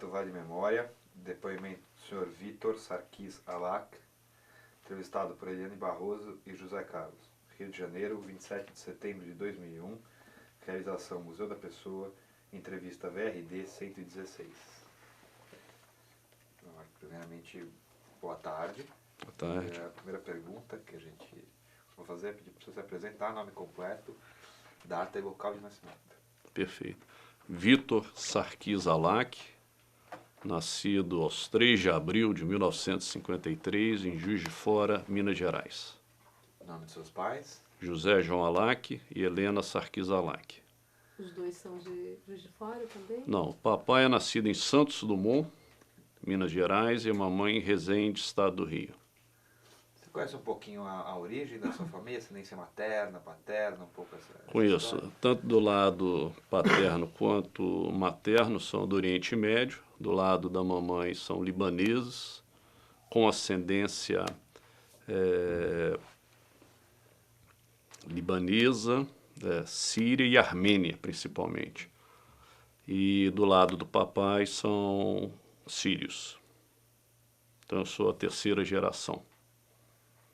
completo Vale Memória, depoimento do Sr. Vítor Sarkis Alac, entrevistado por Eliane Barroso e José Carlos. Rio de Janeiro, 27 de setembro de 2001, realização Museu da Pessoa, entrevista VRD 116. Primeiramente, boa tarde. Boa tarde. A primeira pergunta que a gente vai fazer é pedir para você se apresentar, nome completo, data e local de nascimento. Perfeito. Vítor Sarkis Alac, nascido aos 3 de abril de 1953, em Juiz de Fora, Minas Gerais. Nome de seus pais? José João Alac e Helena Sarkis Alac. Os dois são de Juiz de Fora também? Não, o papai é nascido em Santos Dumont, Minas Gerais, e a mamãe em Resende, estado do Rio. Você conhece um pouquinho a origem da sua família, ascendência materna, paterna, um pouco essa Conheço, história? tanto do lado paterno quanto materno são do Oriente Médio, do lado da mamãe são libaneses, com ascendência libanesa, síria e armênia, principalmente. E do lado do papai são sírios. Então eu sou a terceira geração.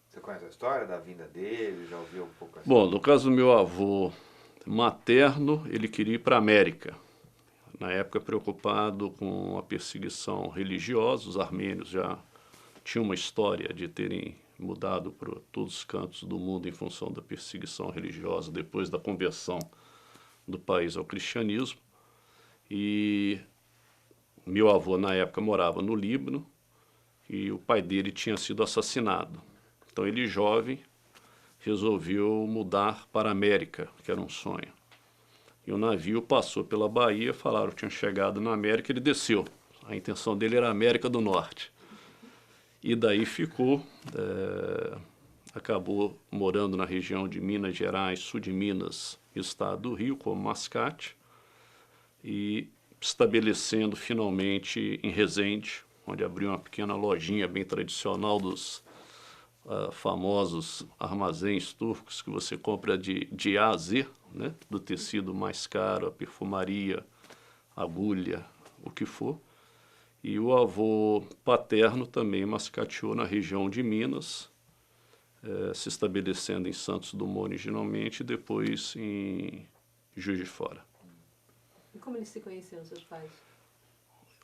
Você conhece a história da vinda dele? Já ouviu um pouco assim? Bom, no caso do meu avô materno, ele queria ir para a América. Na época, preocupado com a perseguição religiosa, os armênios já tinham uma história de terem mudado para todos os cantos do mundo em função da perseguição religiosa depois da conversão do país ao cristianismo. E meu avô, na época, morava no Líbano e o pai dele tinha sido assassinado. Então ele, jovem, resolveu mudar para a América, que era um sonho. E o navio passou pela Bahia, falaram que tinha chegado na América, ele desceu. A intenção dele era a América do Norte. E daí ficou, acabou morando na região de Minas Gerais, sul de Minas, estado do Rio, como mascate, e estabelecendo finalmente em Resende, onde abriu uma pequena lojinha bem tradicional dos famosos armazéns turcos que você compra de A a Z, né? Do tecido mais caro, a perfumaria, agulha, o que for. E o avô paterno também mascateou na região de Minas, se estabelecendo em Santos Dumont originalmente e depois em Juiz de Fora. E como eles se conheceram, seus pais?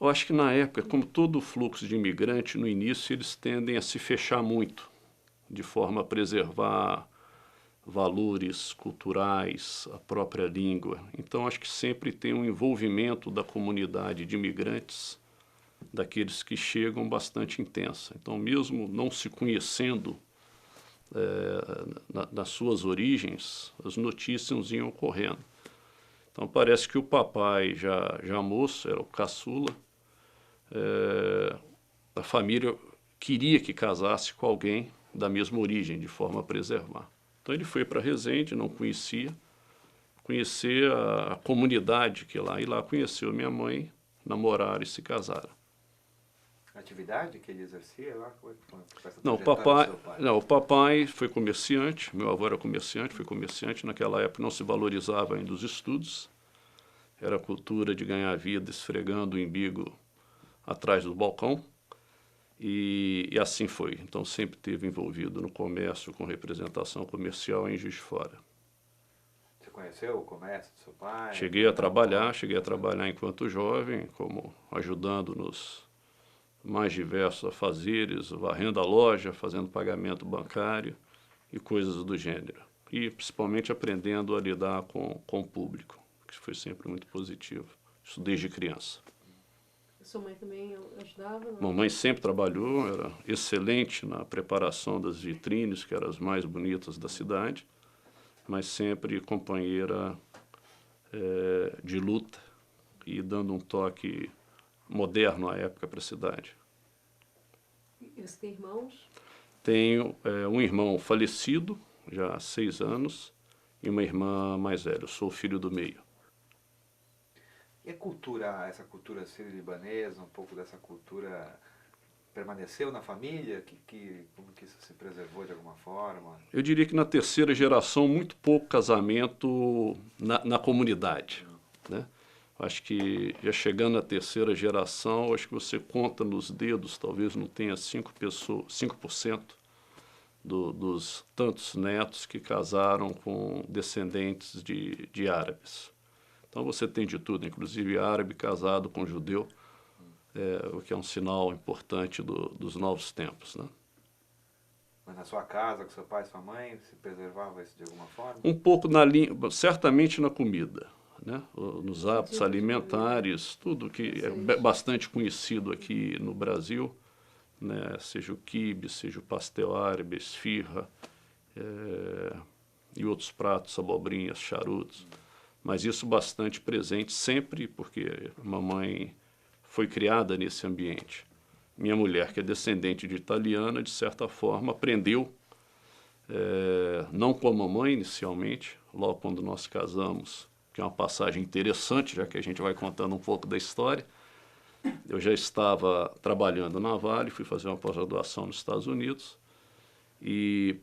Eu acho que na época, como todo fluxo de imigrante, no início eles tendem a se fechar muito, de forma a preservar valores culturais, a própria língua. Então, acho que sempre tem um envolvimento da comunidade de imigrantes, daqueles que chegam, bastante intensa. Então, mesmo não se conhecendo nas suas origens, as notícias iam ocorrendo. Então, parece que o papai, já moço, era o caçula, a família queria que casasse com alguém da mesma origem, de forma a preservar. Então ele foi para Resende, não conhecia, conhecer a comunidade que lá, e lá conheceu minha mãe, namoraram e se casaram. A atividade que ele exercia lá? Não, o papai foi comerciante, meu avô era comerciante, foi comerciante, naquela época não se valorizava ainda os estudos, era a cultura de ganhar vida esfregando o umbigo atrás do balcão. E assim foi. Então, sempre esteve envolvido no comércio, com representação comercial em Juiz de Fora. Você conheceu o comércio do seu pai? Cheguei a trabalhar enquanto jovem, como ajudando nos mais diversos afazeres, varrendo a loja, fazendo pagamento bancário e coisas do gênero. E, principalmente, aprendendo a lidar com o público, que foi sempre muito positivo. Isso desde criança. Sua mãe também ajudava? Não? Mamãe sempre trabalhou, era excelente na preparação das vitrines, que eram as mais bonitas da cidade, mas sempre companheira de luta e dando um toque moderno à época para a cidade. E você tem irmãos? Tenho um irmão falecido, já há 6 anos, e uma irmã mais velha. Eu sou o filho do meio. E a cultura, essa cultura sírio-libanesa, um pouco dessa cultura permaneceu na família? Como que isso se preservou de alguma forma? Eu diria que na terceira geração, muito pouco casamento na comunidade, né? acho que já chegando à terceira geração, acho que você conta nos dedos, talvez não tenha 5% dos tantos netos que casaram com descendentes de árabes. Então você tem de tudo, inclusive árabe casado com judeu, o que é um sinal importante dos novos tempos, né? Mas na sua casa, com seu pai e sua mãe, se preservava isso de alguma forma? Um pouco certamente na comida, né? Nos hábitos alimentares, tudo que é bastante conhecido aqui no Brasil, né? Seja o quibe, seja o pastel árabe, esfirra, e outros pratos, abobrinhas, charutos. Mas isso bastante presente sempre, porque a mamãe foi criada nesse ambiente. Minha mulher, que é descendente de italiana, de certa forma, aprendeu, não com a mamãe inicialmente, logo quando nós casamos, que é uma passagem interessante, já que a gente vai contando um pouco da história. Eu já estava trabalhando na Vale, fui fazer uma pós-graduação nos Estados Unidos e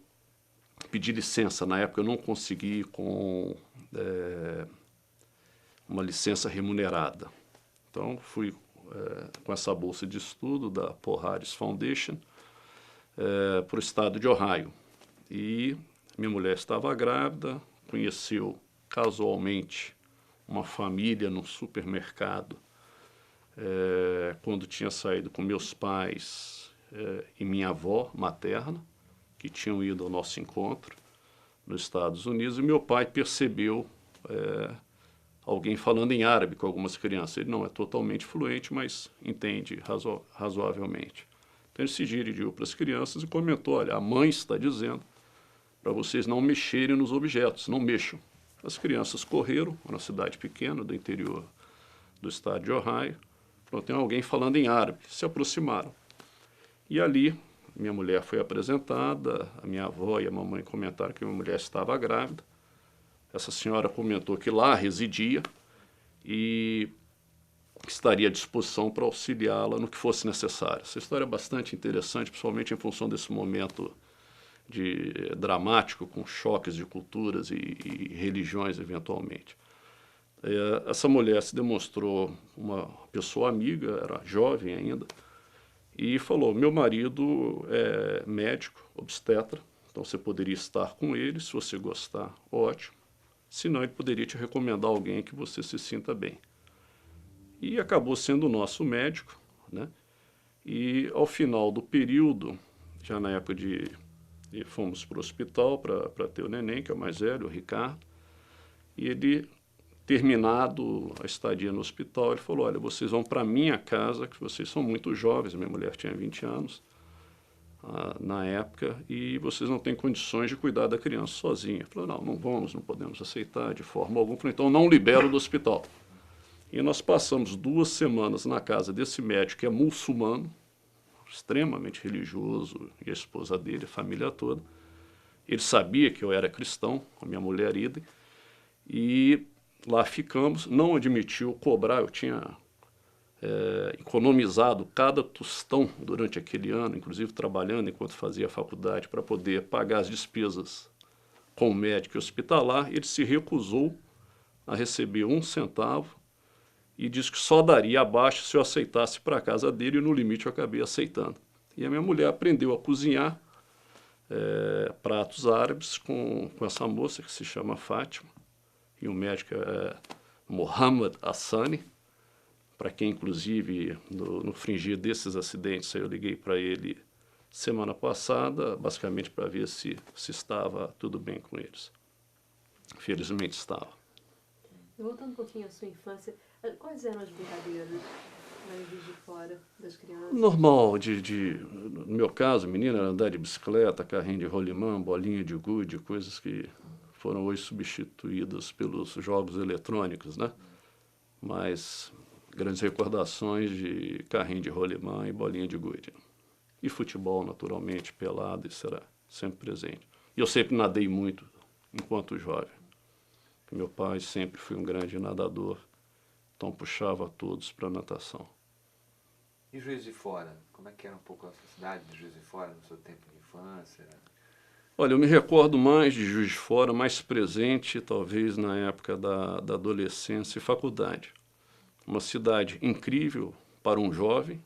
pedi licença. Na época eu não consegui com uma licença remunerada. Então fui com essa bolsa de estudo da Paul Harris Foundation para o estado de Ohio. E minha mulher estava grávida, conheceu casualmente uma família num supermercado quando tinha saído com meus pais e minha avó materna, que tinham ido ao nosso encontro nos Estados Unidos, e meu pai percebeu alguém falando em árabe com algumas crianças. Ele não é totalmente fluente, mas entende razoavelmente. Então ele se dirigiu para as crianças e comentou: olha, a mãe está dizendo para vocês não mexerem nos objetos, não mexam. As crianças correram, uma cidade pequena do interior do estado de Ohio, tem alguém falando em árabe, se aproximaram. E ali, minha mulher foi apresentada, a minha avó e a mamãe comentaram que minha mulher estava grávida. Essa senhora comentou que lá residia e estaria à disposição para auxiliá-la no que fosse necessário. Essa história é bastante interessante, principalmente em função desse momento dramático, com choques de culturas e religiões, eventualmente. Essa mulher se demonstrou uma pessoa amiga, era jovem ainda, e falou: meu marido é médico, obstetra, então você poderia estar com ele, se você gostar, ótimo. Senão ele poderia te recomendar alguém que você se sinta bem. E acabou sendo o nosso médico, né? E ao final do período, já na época fomos para o hospital para ter o neném, que é o mais velho, o Ricardo, e ele, terminado a estadia no hospital, ele falou: olha, vocês vão para minha casa, que vocês são muito jovens, minha mulher tinha 20 anos na época, e vocês não têm condições de cuidar da criança sozinha. Falou: não vamos, não podemos aceitar de forma alguma. Falei: então não libero do hospital. E nós passamos 2 semanas na casa desse médico, que é muçulmano, extremamente religioso, e a esposa dele, a família toda. Ele sabia que eu era cristão, a minha mulher idem, e lá ficamos. Não admitiu cobrar, eu tinha economizado cada tostão durante aquele ano, inclusive trabalhando enquanto fazia a faculdade, para poder pagar as despesas com o médico hospitalar. Ele se recusou a receber 1 centavo e disse que só daria abaixo se eu aceitasse para a casa dele, e no limite eu acabei aceitando. E a minha mulher aprendeu a cozinhar pratos árabes com essa moça que se chama Fátima, e o médico é Mohamed Hassani, para quem, inclusive, no fringir desses acidentes, eu liguei para ele semana passada, basicamente para ver se estava tudo bem com eles. Felizmente estava. Voltando um pouquinho à sua infância, quais eram as brincadeiras lá em Juiz de Fora das crianças? Normal, no meu caso, menina, era andar de bicicleta, carrinho de rolimã, bolinha de gude, coisas que foram hoje substituídas pelos jogos eletrônicos, né? Mas grandes recordações de carrinho de rolimã e bolinha de gude. E futebol, naturalmente, pelado, isso era sempre presente. E eu sempre nadei muito enquanto jovem. Meu pai sempre foi um grande nadador, então puxava todos para a natação. E Juiz de Fora? Como é que era um pouco a cidade de Juiz de Fora no seu tempo de infância? Olha, eu me recordo mais de Juiz de Fora, mais presente, talvez, na época da adolescência e faculdade. uma cidade incrível para um jovem,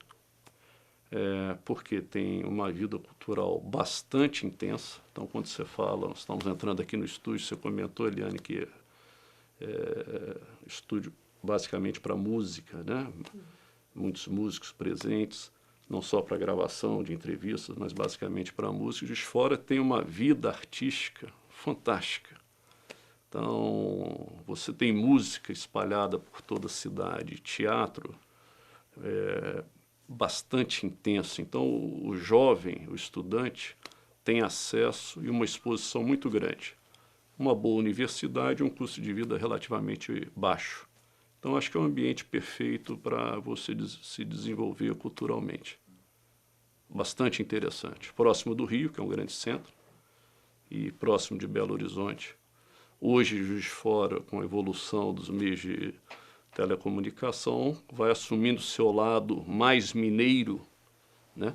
porque tem uma vida cultural bastante intensa. Então, quando você fala, nós estamos entrando aqui no estúdio, você comentou, Eliane, que estúdio basicamente para música, né? Muitos músicos presentes, não só para gravação de entrevistas, mas basicamente para música. Juiz de Fora tem uma vida artística fantástica. Então, você tem música espalhada por toda a cidade, teatro bastante intenso. Então, o jovem, o estudante, tem acesso e uma exposição muito grande. Uma boa universidade e um custo de vida relativamente baixo. Então, acho que é um ambiente perfeito para você se desenvolver culturalmente. Bastante interessante. Próximo do Rio, que é um grande centro, e próximo de Belo Horizonte. Hoje, Juiz de Fora, com a evolução dos meios de telecomunicação, vai assumindo seu lado mais mineiro, né,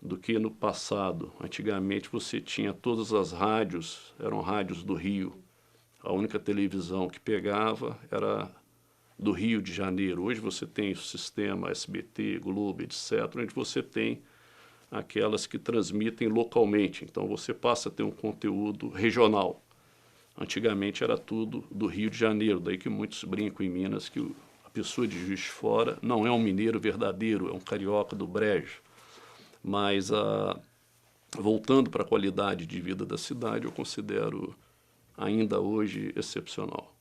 do que no passado. Antigamente você tinha todas as rádios, eram rádios do Rio. A única televisão que pegava era do Rio de Janeiro. Hoje você tem o sistema SBT, Globo, etc., onde você tem aquelas que transmitem localmente. Então você passa a ter um conteúdo regional. Antigamente era tudo do Rio de Janeiro, daí que muitos brincam em Minas que a pessoa de Juiz de Fora não é um mineiro verdadeiro, é um carioca do brejo. Mas, voltando para a qualidade de vida da cidade, eu considero ainda hoje excepcional.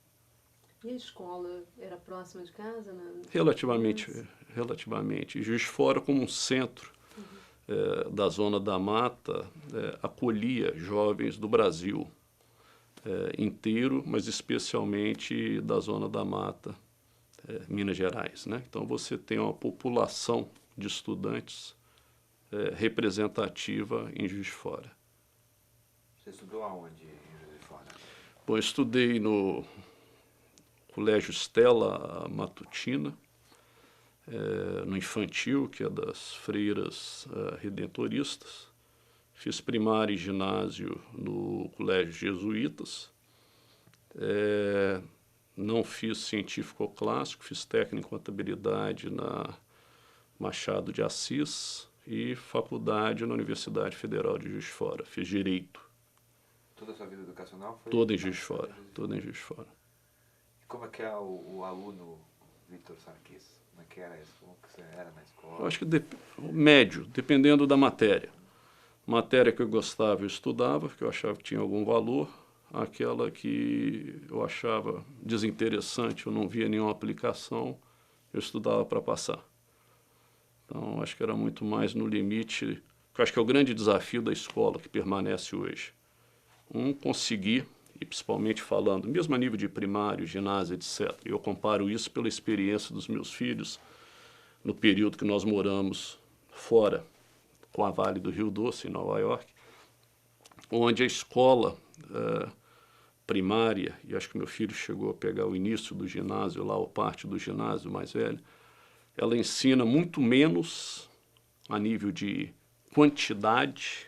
E a escola era próxima de casa? Relativamente. Juiz de Fora, como um centro da Zona da Mata, acolhia jovens do Brasil inteiro, mas especialmente da Zona da Mata, Minas Gerais, né? Então você tem uma população de estudantes representativa em Juiz de Fora. Você estudou aonde em Juiz de Fora? Bom, eu estudei no Colégio Stella Matutina, no infantil, que é das freiras redentoristas. Fiz primário e ginásio no Colégio Jesuítas. Não fiz científico clássico, fiz técnico em contabilidade na Machado de Assis e faculdade na Universidade Federal de Juiz de Fora. Fiz direito. Toda a sua vida educacional foi? Toda em Juiz de Fora. Toda em Juiz de Fora. E como é que é o aluno Vitor Sarkis? Como é que era isso? Como que você era na escola? Eu acho que médio, dependendo da matéria. Matéria que eu gostava, eu estudava, que eu achava que tinha algum valor. Aquela que eu achava desinteressante, eu não via nenhuma aplicação, eu estudava para passar. Então, acho que era muito mais no limite, que eu acho que é o grande desafio da escola que permanece hoje. Conseguir, e principalmente falando, mesmo a nível de primário, ginásio, etc. Eu comparo isso pela experiência dos meus filhos no período que nós moramos fora, com a Vale do Rio Doce, em Nova York, onde a escola primária, e acho que meu filho chegou a pegar o início do ginásio lá, ou parte do ginásio mais velho, ela ensina muito menos a nível de quantidade,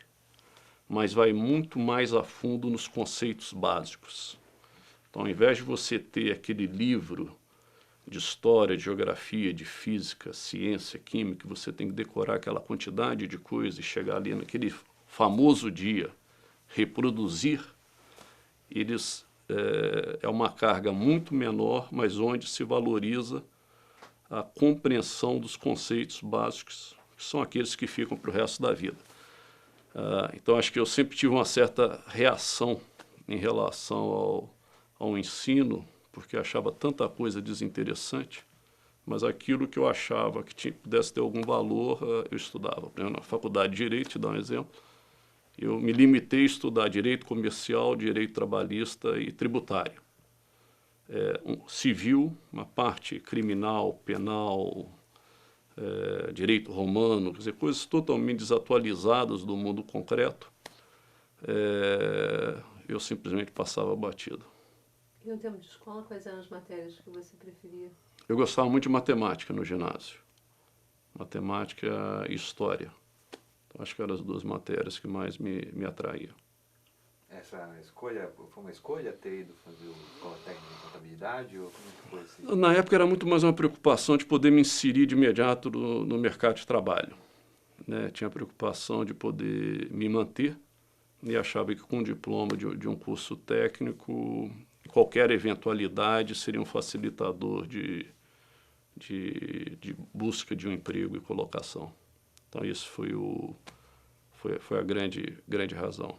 mas vai muito mais a fundo nos conceitos básicos. Então, ao invés de você ter aquele livro de história, de geografia, de física, ciência, química, você tem que decorar aquela quantidade de coisas e chegar ali naquele famoso dia, reproduzir, é uma carga muito menor, mas onde se valoriza a compreensão dos conceitos básicos, que são aqueles que ficam para o resto da vida. Então, acho que eu sempre tive uma certa reação em relação ao ensino, porque achava tanta coisa desinteressante, mas aquilo que eu achava que pudesse ter algum valor, eu estudava. Por exemplo, na faculdade de Direito, te dar um exemplo, eu me limitei a estudar direito comercial, direito trabalhista e tributário. Civil, uma parte criminal, penal, direito romano, quer dizer, coisas totalmente desatualizadas do mundo concreto, eu simplesmente passava batido. E no tempo de escola, quais eram as matérias que você preferia? Eu gostava muito de matemática no ginásio. Matemática e história. Então, acho que eram as duas matérias que mais me atraíam. Essa escolha, foi uma escolha ter ido fazer escola técnica de contabilidade? faculdade ou como que foi assim? Na época era muito mais uma preocupação de poder me inserir de imediato no mercado de trabalho, né? Tinha a preocupação de poder me manter e achava que com o diploma de um curso técnico, qualquer eventualidade seria um facilitador de busca de um emprego e colocação. Então isso foi a grande razão.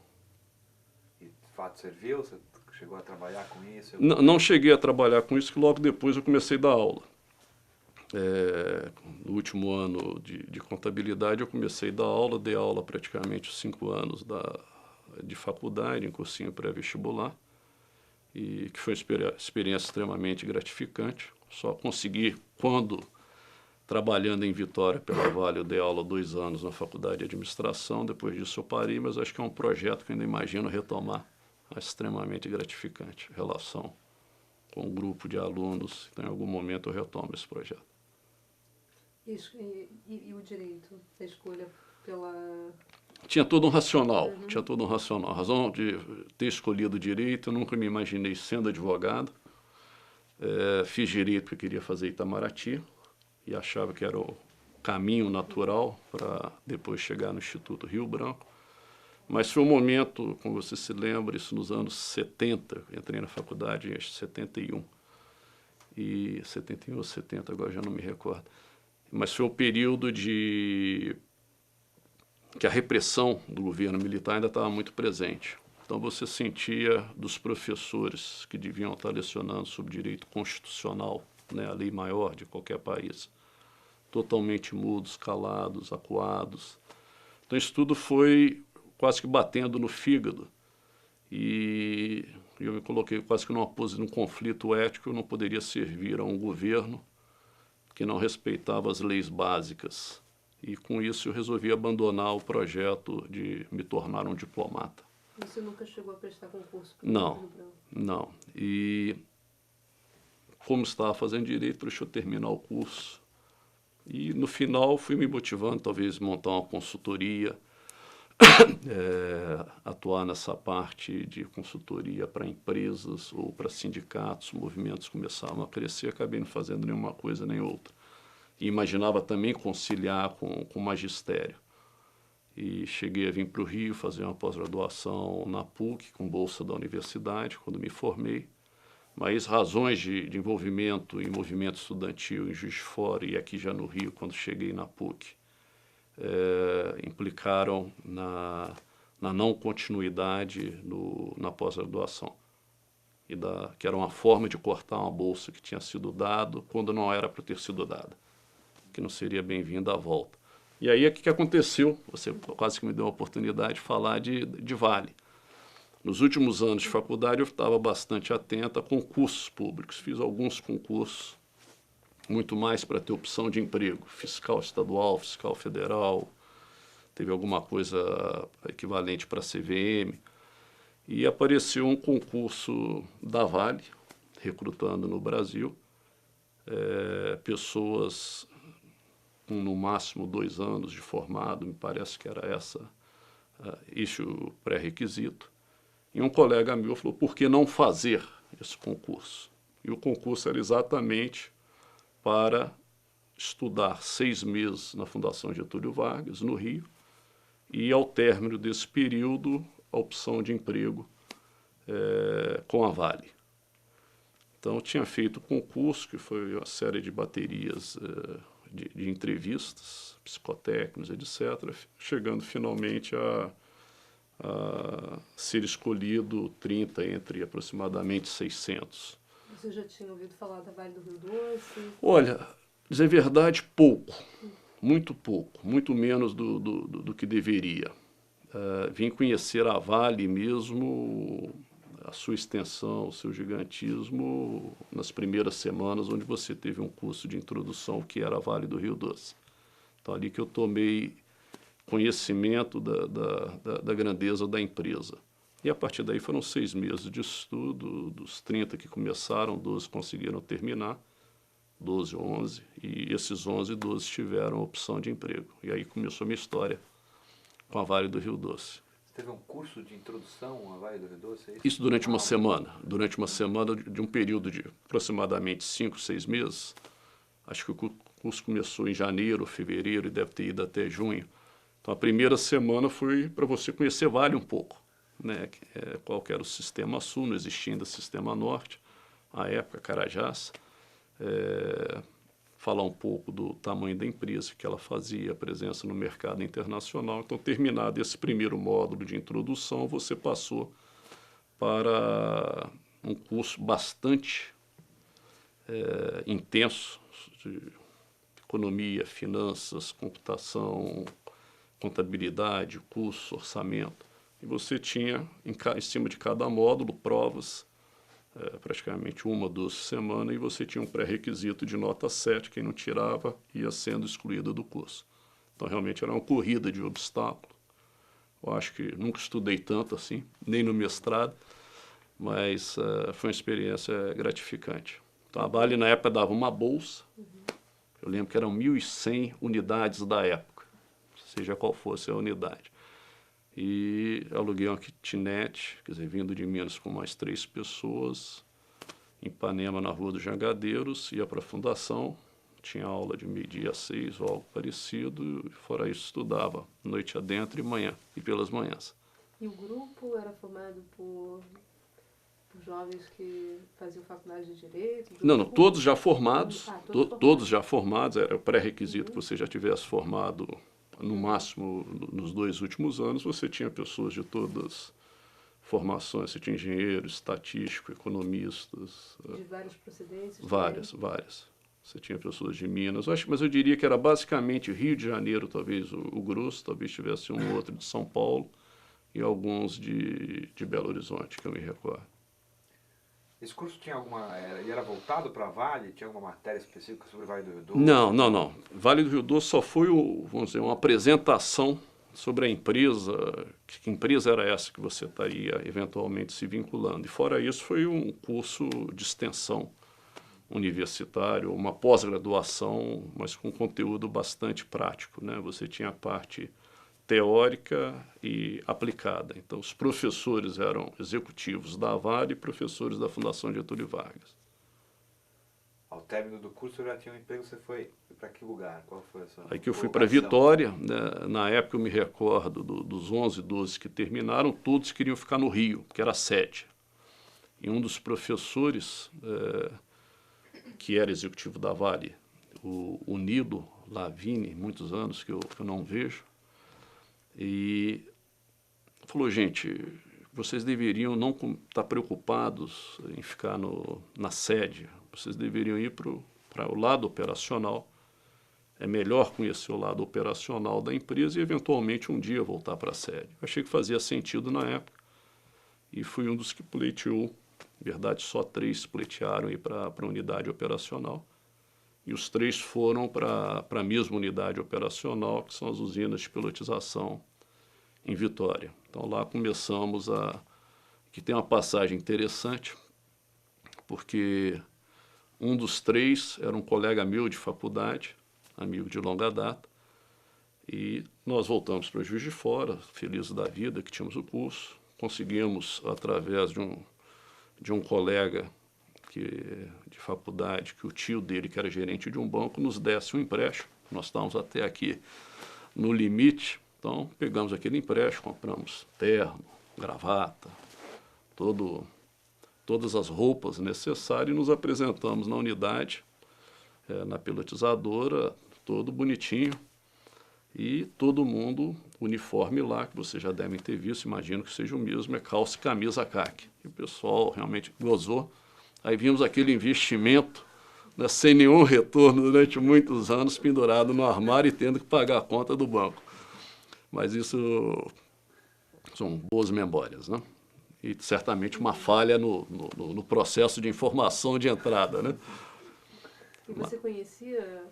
E de fato serviu? Você chegou a trabalhar com isso? Não cheguei a trabalhar com isso, que logo depois eu comecei a dar aula. No último ano de contabilidade eu comecei a dar aula, dei aula praticamente 5 anos de faculdade, em cursinho pré-vestibular, e que foi uma experiência extremamente gratificante. Só consegui, quando trabalhando em Vitória pela Vale, eu dei aula 2 anos na faculdade de administração, depois disso eu parei, mas acho que é um projeto que ainda imagino retomar, é extremamente gratificante, relação com um grupo de alunos, então em algum momento eu retomo esse projeto. E o direito, a escolha pela... Tinha todo um racional, tinha todo um racional. A razão de ter escolhido direito, eu nunca me imaginei sendo advogado. Fiz direito porque queria fazer Itamaraty e achava que era o caminho natural para depois chegar no Instituto Rio Branco. Mas foi um momento, como você se lembra, isso nos anos 70, entrei na faculdade em 71. E 71 ou 70, agora já não me recordo. Mas foi um período que a repressão do governo militar ainda estava muito presente. Então você sentia dos professores que deviam estar lecionando sobre direito constitucional, né, a lei maior de qualquer país, totalmente mudos, calados, acuados. Então isso tudo foi quase que batendo no fígado. E eu me coloquei quase que num conflito ético. Eu não poderia servir a um governo que não respeitava as leis básicas. E com isso eu resolvi abandonar o projeto de me tornar um diplomata. Você nunca chegou a prestar concurso? Não. E como estava fazendo direito, deixa eu terminar o curso. E no final fui me motivando, talvez montar uma consultoria, atuar nessa parte de consultoria para empresas ou para sindicatos, movimentos começavam a crescer, acabei não fazendo nenhuma coisa nem outra. E imaginava também conciliar com o magistério. E cheguei a vir para o Rio fazer uma pós-graduação na PUC, com bolsa da universidade, quando me formei. Mas razões de envolvimento em movimento estudantil em Juiz de Fora e aqui já no Rio, quando cheguei na PUC, implicaram na não continuidade na pós-graduação. Que era uma forma de cortar uma bolsa que tinha sido dada quando não era para ter sido dada, que não seria bem-vinda à volta. E aí o que aconteceu? Você quase que me deu a oportunidade de falar de Vale. Nos últimos anos de faculdade eu estava bastante atento a concursos públicos. Fiz alguns concursos, muito mais para ter opção de emprego, fiscal estadual, fiscal federal, teve alguma coisa equivalente para a CVM. E apareceu um concurso da Vale, recrutando no Brasil, pessoas com no máximo 2 anos de formado, me parece que era esse o pré-requisito. E um colega meu falou, por que não fazer esse concurso? E o concurso era exatamente para estudar 6 meses na Fundação Getúlio Vargas, no Rio, e ao término desse período, a opção de emprego com a Vale. Então, eu tinha feito o concurso, que foi uma série de baterias de entrevistas, psicotécnicos, etc., chegando finalmente a ser escolhido 30 entre aproximadamente 600. Você já tinha ouvido falar da Vale do Rio Doce? Olha, dizer verdade, pouco, muito menos do que deveria. Vim conhecer a Vale mesmo, a sua extensão, o seu gigantismo, nas primeiras semanas, onde você teve um curso de introdução que era a Vale do Rio Doce. Então, ali que eu tomei conhecimento da grandeza da empresa. E a partir daí foram 6 meses de estudo, dos 30 que começaram, 12 conseguiram terminar, 12 ou 11, e esses 11, 12 tiveram opção de emprego. E aí começou a minha história com a Vale do Rio Doce. Você teve um curso de introdução a Vale do Rio Doce? É isso? Isso durante uma semana. Durante uma semana de um período de aproximadamente 5, 6 meses. Acho que o curso começou em janeiro, fevereiro e deve ter ido até junho. Então, a primeira semana foi para você conhecer Vale um pouco, né? Qual que era o sistema sul, não existia ainda sistema norte, à época, Carajás. Falar um pouco do tamanho da empresa que ela fazia, a presença no mercado internacional. Então, terminado esse primeiro módulo de introdução, você passou para um curso bastante intenso de economia, finanças, computação, contabilidade, curso, orçamento. E você tinha, em cima de cada módulo, provas, praticamente 1 ou 2 semanas, e você tinha um pré-requisito de nota 7, quem não tirava ia sendo excluído do curso. Então, realmente, era uma corrida de obstáculos. Eu acho que nunca estudei tanto assim, nem no mestrado, mas foi uma experiência gratificante. Então, a Vale, na época, dava uma bolsa. Eu lembro que eram 1.100 unidades da época, seja qual fosse a unidade. E aluguei uma kitnet, quer dizer, vindo de Minas com mais 3 pessoas, em Ipanema, na Rua dos Jangadeiros, ia para a fundação, tinha aula de meio-dia a 6 ou algo parecido, e fora isso estudava, noite adentro e manhã, e pelas manhãs. E o grupo era formado por jovens que faziam faculdade de Direito? Não, todos já formados, Todos já formados, era o pré-requisito que você já tivesse formado. No máximo, nos 2 últimos anos, você tinha pessoas de todas formações. Você tinha engenheiros, estatísticos, economistas. De várias procedências? Várias. Você tinha pessoas de Minas. Mas eu diria que era basicamente Rio de Janeiro, talvez o grosso, talvez tivesse um outro de São Paulo e alguns de Belo Horizonte, que eu me recordo. Esse curso tinha ele era voltado para a Vale? Tinha alguma matéria específica sobre o Vale do Rio Doce? Não. Vale do Rio Doce só foi, vamos dizer, uma apresentação sobre a empresa, que empresa era essa que você estaria eventualmente se vinculando. E fora isso, foi um curso de extensão universitário, uma pós-graduação, mas com conteúdo bastante prático, né? Você tinha a parte teórica e aplicada. Então, os professores eram executivos da Vale e professores da Fundação Getúlio Vargas. Ao término do curso, eu já tinha um emprego, você foi para que lugar? Qual foi a sua Aí que eu fui para Vitória, né? Na época eu me recordo dos 11, 12 que terminaram, todos queriam ficar no Rio, que era a sede. E um dos professores, que era executivo da Vale, o Nilo Lavini, muitos anos que eu não vejo, e falou, gente, vocês deveriam não estar preocupados em ficar na sede, vocês deveriam ir para o lado operacional. É melhor conhecer o lado operacional da empresa e, eventualmente, um dia voltar para a sede. Eu achei que fazia sentido na época e fui um dos que pleiteou. Na verdade, só 3 pleitearam ir para a unidade operacional. E os 3 foram para a mesma unidade operacional, que são as usinas de pelotização em Vitória. Então, lá começamos que tem uma passagem interessante, porque um dos 3 era um colega meu de faculdade, amigo de longa data, e nós voltamos para Juiz de Fora, felizes da vida que tínhamos o curso. Conseguimos, através de um colega de faculdade, que o tio dele, que era gerente de um banco, nos desse um empréstimo. Nós estávamos até aqui no limite, então pegamos aquele empréstimo, compramos terno, gravata, todas as roupas necessárias e nos apresentamos na unidade, na pelotizadora, todo bonitinho, e todo mundo, uniforme lá, que vocês já devem ter visto, imagino que seja o mesmo, é calça e camisa caque. E o pessoal realmente gozou. Aí vimos aquele investimento, né, sem nenhum retorno durante muitos anos, pendurado no armário e tendo que pagar a conta do banco. Mas isso são boas memórias, né? E certamente uma falha no processo de informação de entrada, né? E você conhecia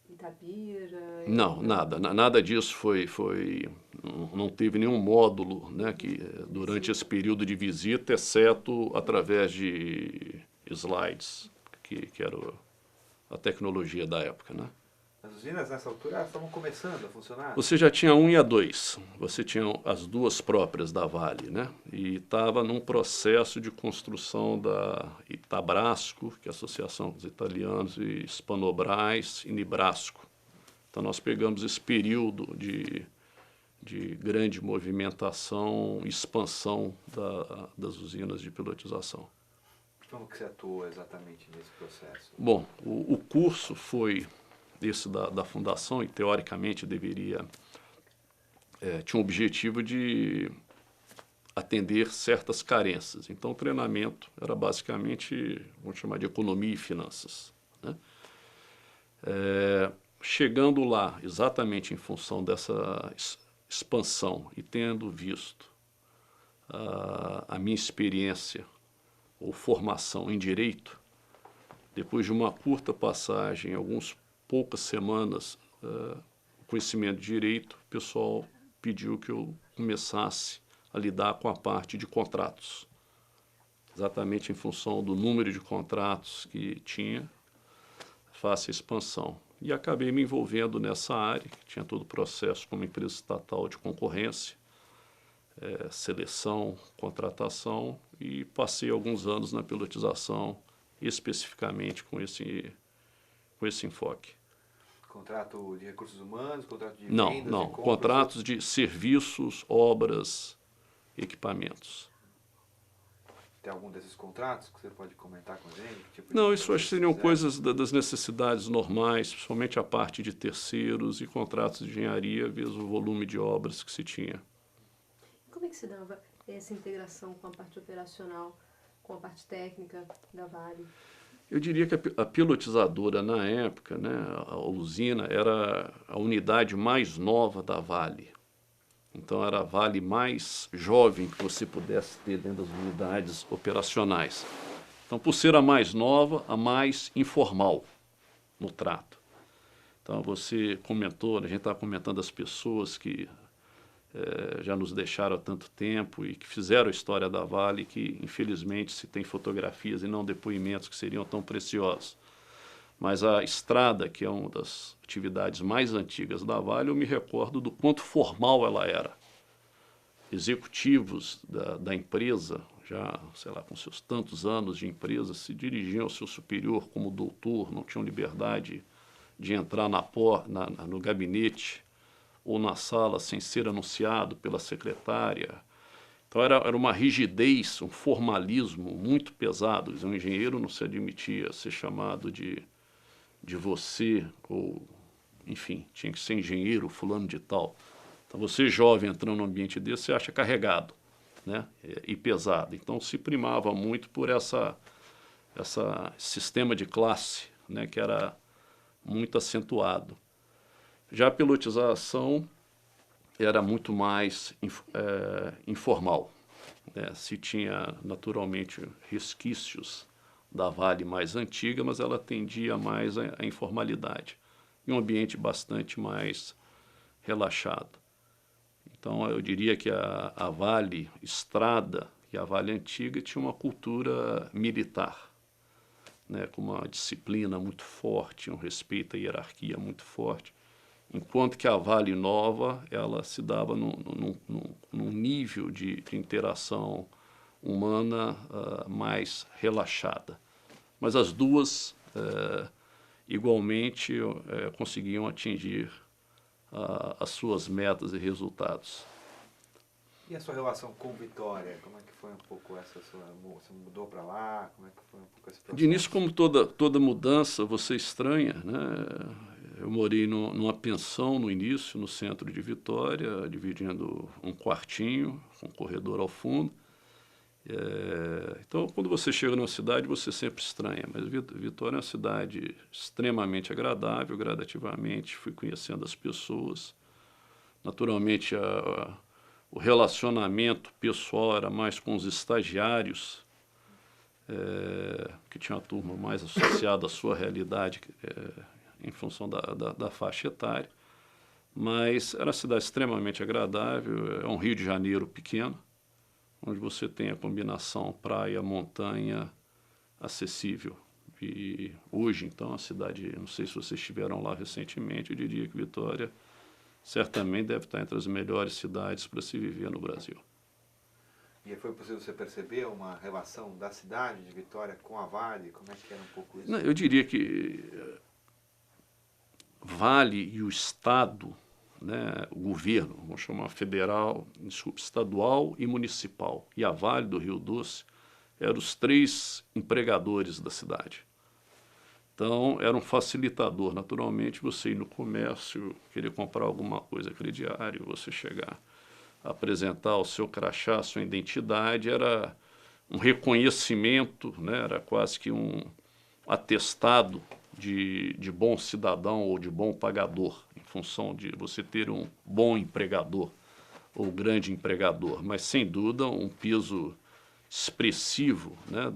Itabira? Não, nada disso não teve nenhum módulo, né, que durante esse período de visita, exceto através de slides, que era a tecnologia da época, né? As usinas nessa altura estavam começando a funcionar? Você já tinha a 1 e a 2, você tinha as duas próprias da Vale, né? E estava num processo de construção da Itabrasco, que é a Associação dos Italianos, e Spanobras e Nibrasco. Então nós pegamos esse período de grande movimentação e expansão das usinas de pilotização. Como que você atuou exatamente nesse processo? Bom, o curso foi esse da fundação e teoricamente tinha um objetivo de atender certas carências. Então o treinamento era basicamente, vamos chamar de economia e finanças, né? Chegando lá, exatamente em função dessa expansão e tendo visto a minha experiência ou formação em direito, depois de uma curta passagem, poucas semanas, conhecimento de direito, o pessoal pediu que eu começasse a lidar com a parte de contratos, exatamente em função do número de contratos que tinha, face à expansão. E acabei me envolvendo nessa área, que tinha todo o processo como empresa estatal de concorrência, seleção, contratação, e passei alguns anos na pilotização, especificamente com esse enfoque. Contrato de recursos humanos, contrato de Não, vendas, não. de compras? Contratos de serviços, obras, equipamentos. Tem algum desses contratos que você pode comentar com a gente? Que tipo de Não, isso acho que seriam projetos coisas das necessidades normais, principalmente a parte de terceiros e contratos de engenharia, vezes o volume de obras que se tinha. Como é que se dava essa integração com a parte operacional, com a parte técnica da Vale? Eu diria que a pilotizadora, na época, né, a usina, era a unidade mais nova da Vale. Então, era a Vale mais jovem que você pudesse ter dentro das unidades operacionais. Então, por ser a mais nova, a mais informal no trato. Então, você comentou, a gente estava comentando as pessoas que já nos deixaram há tanto tempo e que fizeram a história da Vale, que infelizmente se tem fotografias e não depoimentos que seriam tão preciosos. Mas a estrada, que é uma das atividades mais antigas da Vale, eu me recordo do quanto formal ela era. Executivos da empresa, já, sei lá, com seus tantos anos de empresa, se dirigiam ao seu superior como doutor, não tinham liberdade de entrar no gabinete ou na sala sem ser anunciado pela secretária. Então era uma rigidez, um formalismo muito pesado. Um engenheiro não se admitia ser chamado de você, ou, enfim, tinha que ser engenheiro, fulano de tal. Então você jovem entrando num ambiente desse, você acha carregado, né? E pesado. Então se primava muito por essa sistema de classe, né? Que era muito acentuado. Já a pilotização era muito mais informal, né? Se tinha naturalmente resquícios da Vale mais antiga, mas ela tendia mais à informalidade. E um ambiente bastante mais relaxado. Então eu diria que a Vale Estrada e a Vale Antiga tinha uma cultura militar, né? Com uma disciplina muito forte, um respeito à hierarquia muito forte. Enquanto que a Vale Nova, ela se dava num nível de interação humana mais relaxada. Mas as duas, igualmente, conseguiam atingir as suas metas e resultados. E a sua relação com Vitória? Como é que foi um pouco essa sua... Você mudou para lá? Como é que foi um pouco esse processo? De início, como toda mudança, você estranha, né? Eu morei numa pensão no início, no centro de Vitória, dividindo um quartinho, com um corredor ao fundo. Então, quando você chega numa cidade, você sempre estranha. Mas Vitória é uma cidade extremamente agradável, gradativamente. Fui conhecendo as pessoas. Naturalmente, o relacionamento pessoal era mais com os estagiários, que tinha uma turma mais associada à sua realidade, em função da faixa etária. Mas era uma cidade extremamente agradável, é um Rio de Janeiro pequeno, onde você tem a combinação praia, montanha, acessível. E hoje, então, a cidade, não sei se vocês estiveram lá recentemente, eu diria que Vitória certamente deve estar entre as melhores cidades para se viver no Brasil. E foi possível você perceber uma relação da cidade de Vitória com a Vale? Como é que era um pouco isso? Não, eu diria que Vale e o Estado, né, o governo, vamos chamar federal, desculpa, estadual e municipal, e a Vale do Rio Doce, eram os 3 empregadores da cidade. Então, era um facilitador. Naturalmente, você ir no comércio, querer comprar alguma coisa crediário, você chegar a apresentar o seu crachá, a sua identidade, era um reconhecimento, né? Era quase que um atestado de bom cidadão ou de bom pagador, em função de você ter um bom empregador ou grande empregador, mas sem dúvida um peso expressivo, né,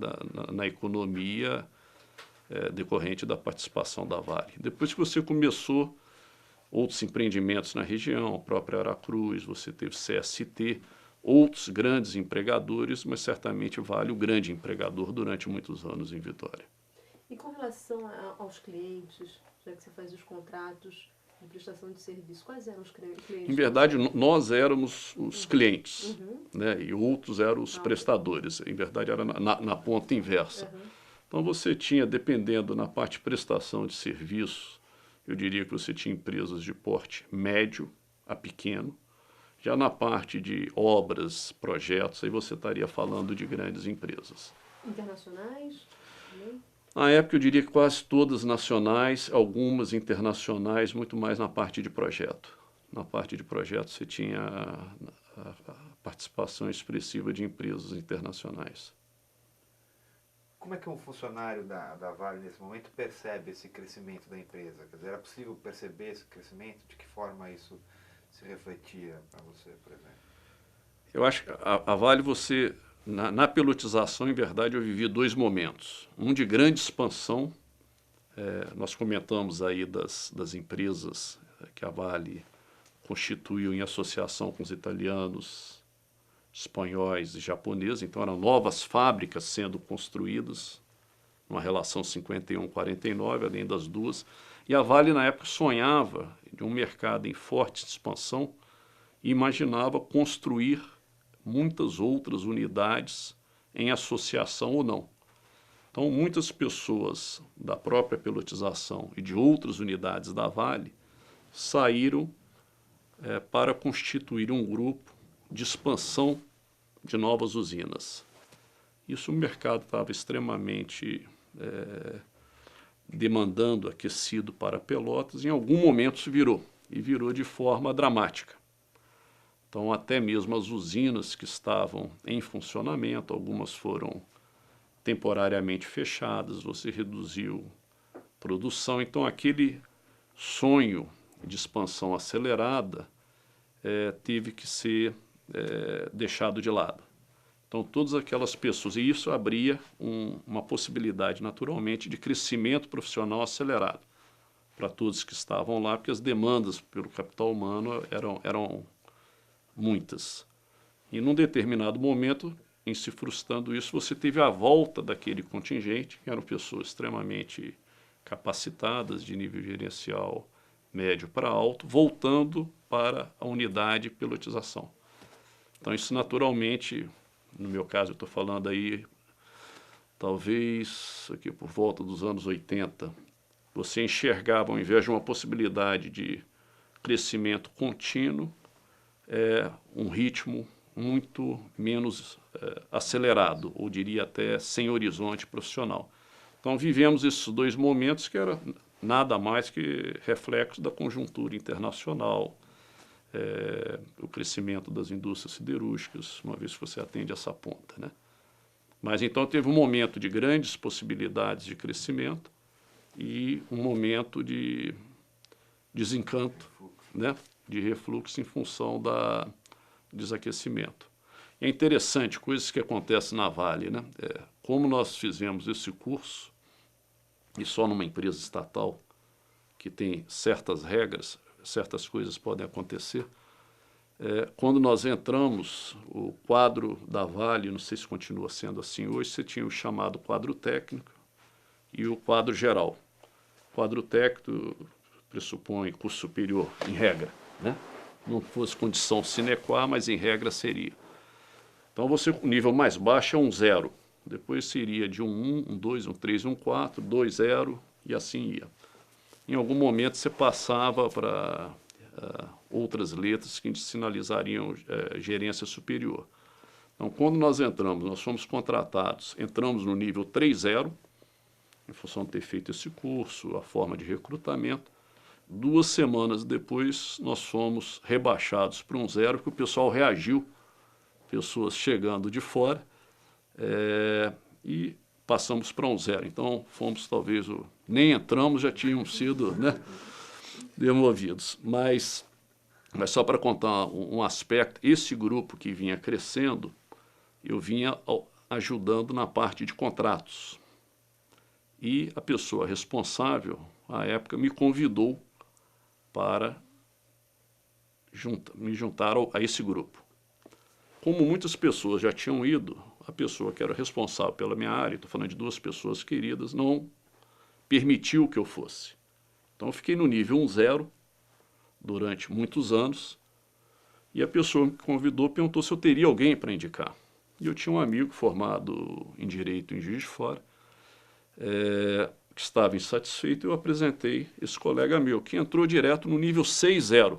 na economia decorrente da participação da Vale. Depois que você começou outros empreendimentos na região, a própria Aracruz, você teve CST, outros grandes empregadores, mas certamente Vale o grande empregador durante muitos anos em Vitória. E com relação aos clientes, já que você faz os contratos de prestação de serviço, quais eram os clientes? Em verdade, nós éramos os clientes, né, e outros eram os prestadores. Em verdade, era na ponta inversa. Então, você tinha, dependendo na parte de prestação de serviço, eu diria que você tinha empresas de porte médio a pequeno. Já na parte de obras, projetos, aí você estaria falando de grandes empresas. Internacionais? Também? Na época, eu diria que quase todas nacionais, algumas internacionais, muito mais na parte de projeto. Na parte de projeto, você tinha a participação expressiva de empresas internacionais. Como é que um funcionário da Vale, nesse momento, percebe esse crescimento da empresa? Quer dizer, era possível perceber esse crescimento? De que forma isso se refletia para você, por exemplo? Eu acho que a Vale, você, na pelotização, em verdade, eu vivi 2 momentos. Um de grande expansão, nós comentamos aí das empresas que a Vale constituiu em associação com os italianos, espanhóis e japoneses, então eram novas fábricas sendo construídas, uma relação 51-49, além das duas, e a Vale na época sonhava de um mercado em forte expansão e imaginava construir muitas outras unidades em associação ou não. Então muitas pessoas da própria pelotização e de outras unidades da Vale saíram para constituir um grupo de expansão de novas usinas. Isso o mercado estava extremamente demandando, aquecido para Pelotas, em algum momento se virou, e virou de forma dramática. Então até mesmo as usinas que estavam em funcionamento, algumas foram temporariamente fechadas, você reduziu produção, então aquele sonho de expansão acelerada teve que ser deixado de lado. Então, todas aquelas pessoas, e isso abria uma possibilidade, naturalmente, de crescimento profissional acelerado para todos que estavam lá, porque as demandas pelo capital humano eram muitas. E, num determinado momento, em se frustrando isso, você teve a volta daquele contingente, que eram pessoas extremamente capacitadas, de nível gerencial médio para alto, voltando para a unidade de pelotização. Então, isso naturalmente, no meu caso, eu estou falando aí, talvez aqui por volta dos anos 80, você enxergava, ao invés de uma possibilidade de crescimento contínuo, um ritmo muito menos acelerado, ou diria até sem horizonte profissional. Então, vivemos esses 2 momentos que era nada mais que reflexo da conjuntura internacional, o crescimento das indústrias siderúrgicas, uma vez que você atende essa ponta, né? Mas então teve um momento de grandes possibilidades de crescimento e um momento de desencanto, né? De refluxo em função do desaquecimento. É interessante, coisas que acontecem na Vale, né? Como nós fizemos esse curso, e só numa empresa estatal que tem certas regras, certas coisas podem acontecer. Quando nós entramos, o quadro da Vale, não sei se continua sendo assim hoje, você tinha o chamado quadro técnico, e o quadro geral. O quadro técnico pressupõe curso superior, em regra, né? Não fosse condição sine qua, mas em regra seria. Então o nível mais baixo é um 0. Depois seria de um 1, um 2, um 3, um 4, 2, 0 e assim ia. Em algum momento você passava para outras letras que sinalizariam gerência superior. Então, quando nós entramos, nós fomos contratados, entramos no nível 3.0, em função de ter feito esse curso, a forma de recrutamento. 2 semanas depois, nós fomos rebaixados para um 0, porque o pessoal reagiu, pessoas chegando de fora, e passamos para um 0. Então, fomos talvez, nem entramos, já tínhamos sido, né, demovidos. Mas só para contar um aspecto, esse grupo que vinha crescendo, eu vinha ajudando na parte de contratos. E a pessoa responsável, à época, me convidou para me juntar a esse grupo. Como muitas pessoas já tinham ido, a pessoa que era responsável pela minha área, estou falando de 2 pessoas queridas, não permitiu que eu fosse. Então eu fiquei no nível 1.0 durante muitos anos, e a pessoa me convidou, perguntou se eu teria alguém para indicar. E eu tinha um amigo formado em Direito em Juiz de Fora, que estava insatisfeito, e eu apresentei esse colega meu, que entrou direto no nível 6.0,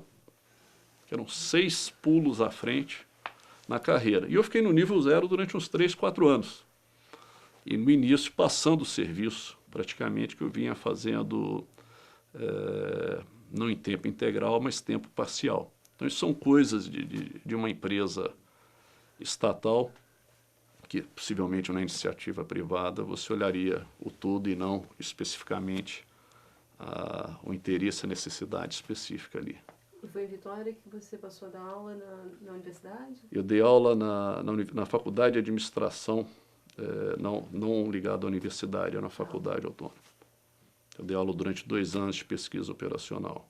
que eram 6 pulos à frente na carreira. E eu fiquei no nível 0 durante uns 3, 4 anos. E no início, passando o serviço, praticamente, que eu vinha fazendo, não em tempo integral, mas tempo parcial. Então, isso são coisas de uma empresa estatal, que possivelmente na iniciativa privada você olharia o todo e não especificamente o interesse, a necessidade específica ali. E foi em Vitória que você passou a dar aula na universidade? Eu dei aula na Faculdade de Administração, não ligado à universidade, era na Faculdade Autônoma. Eu dei aula durante 2 anos de pesquisa operacional.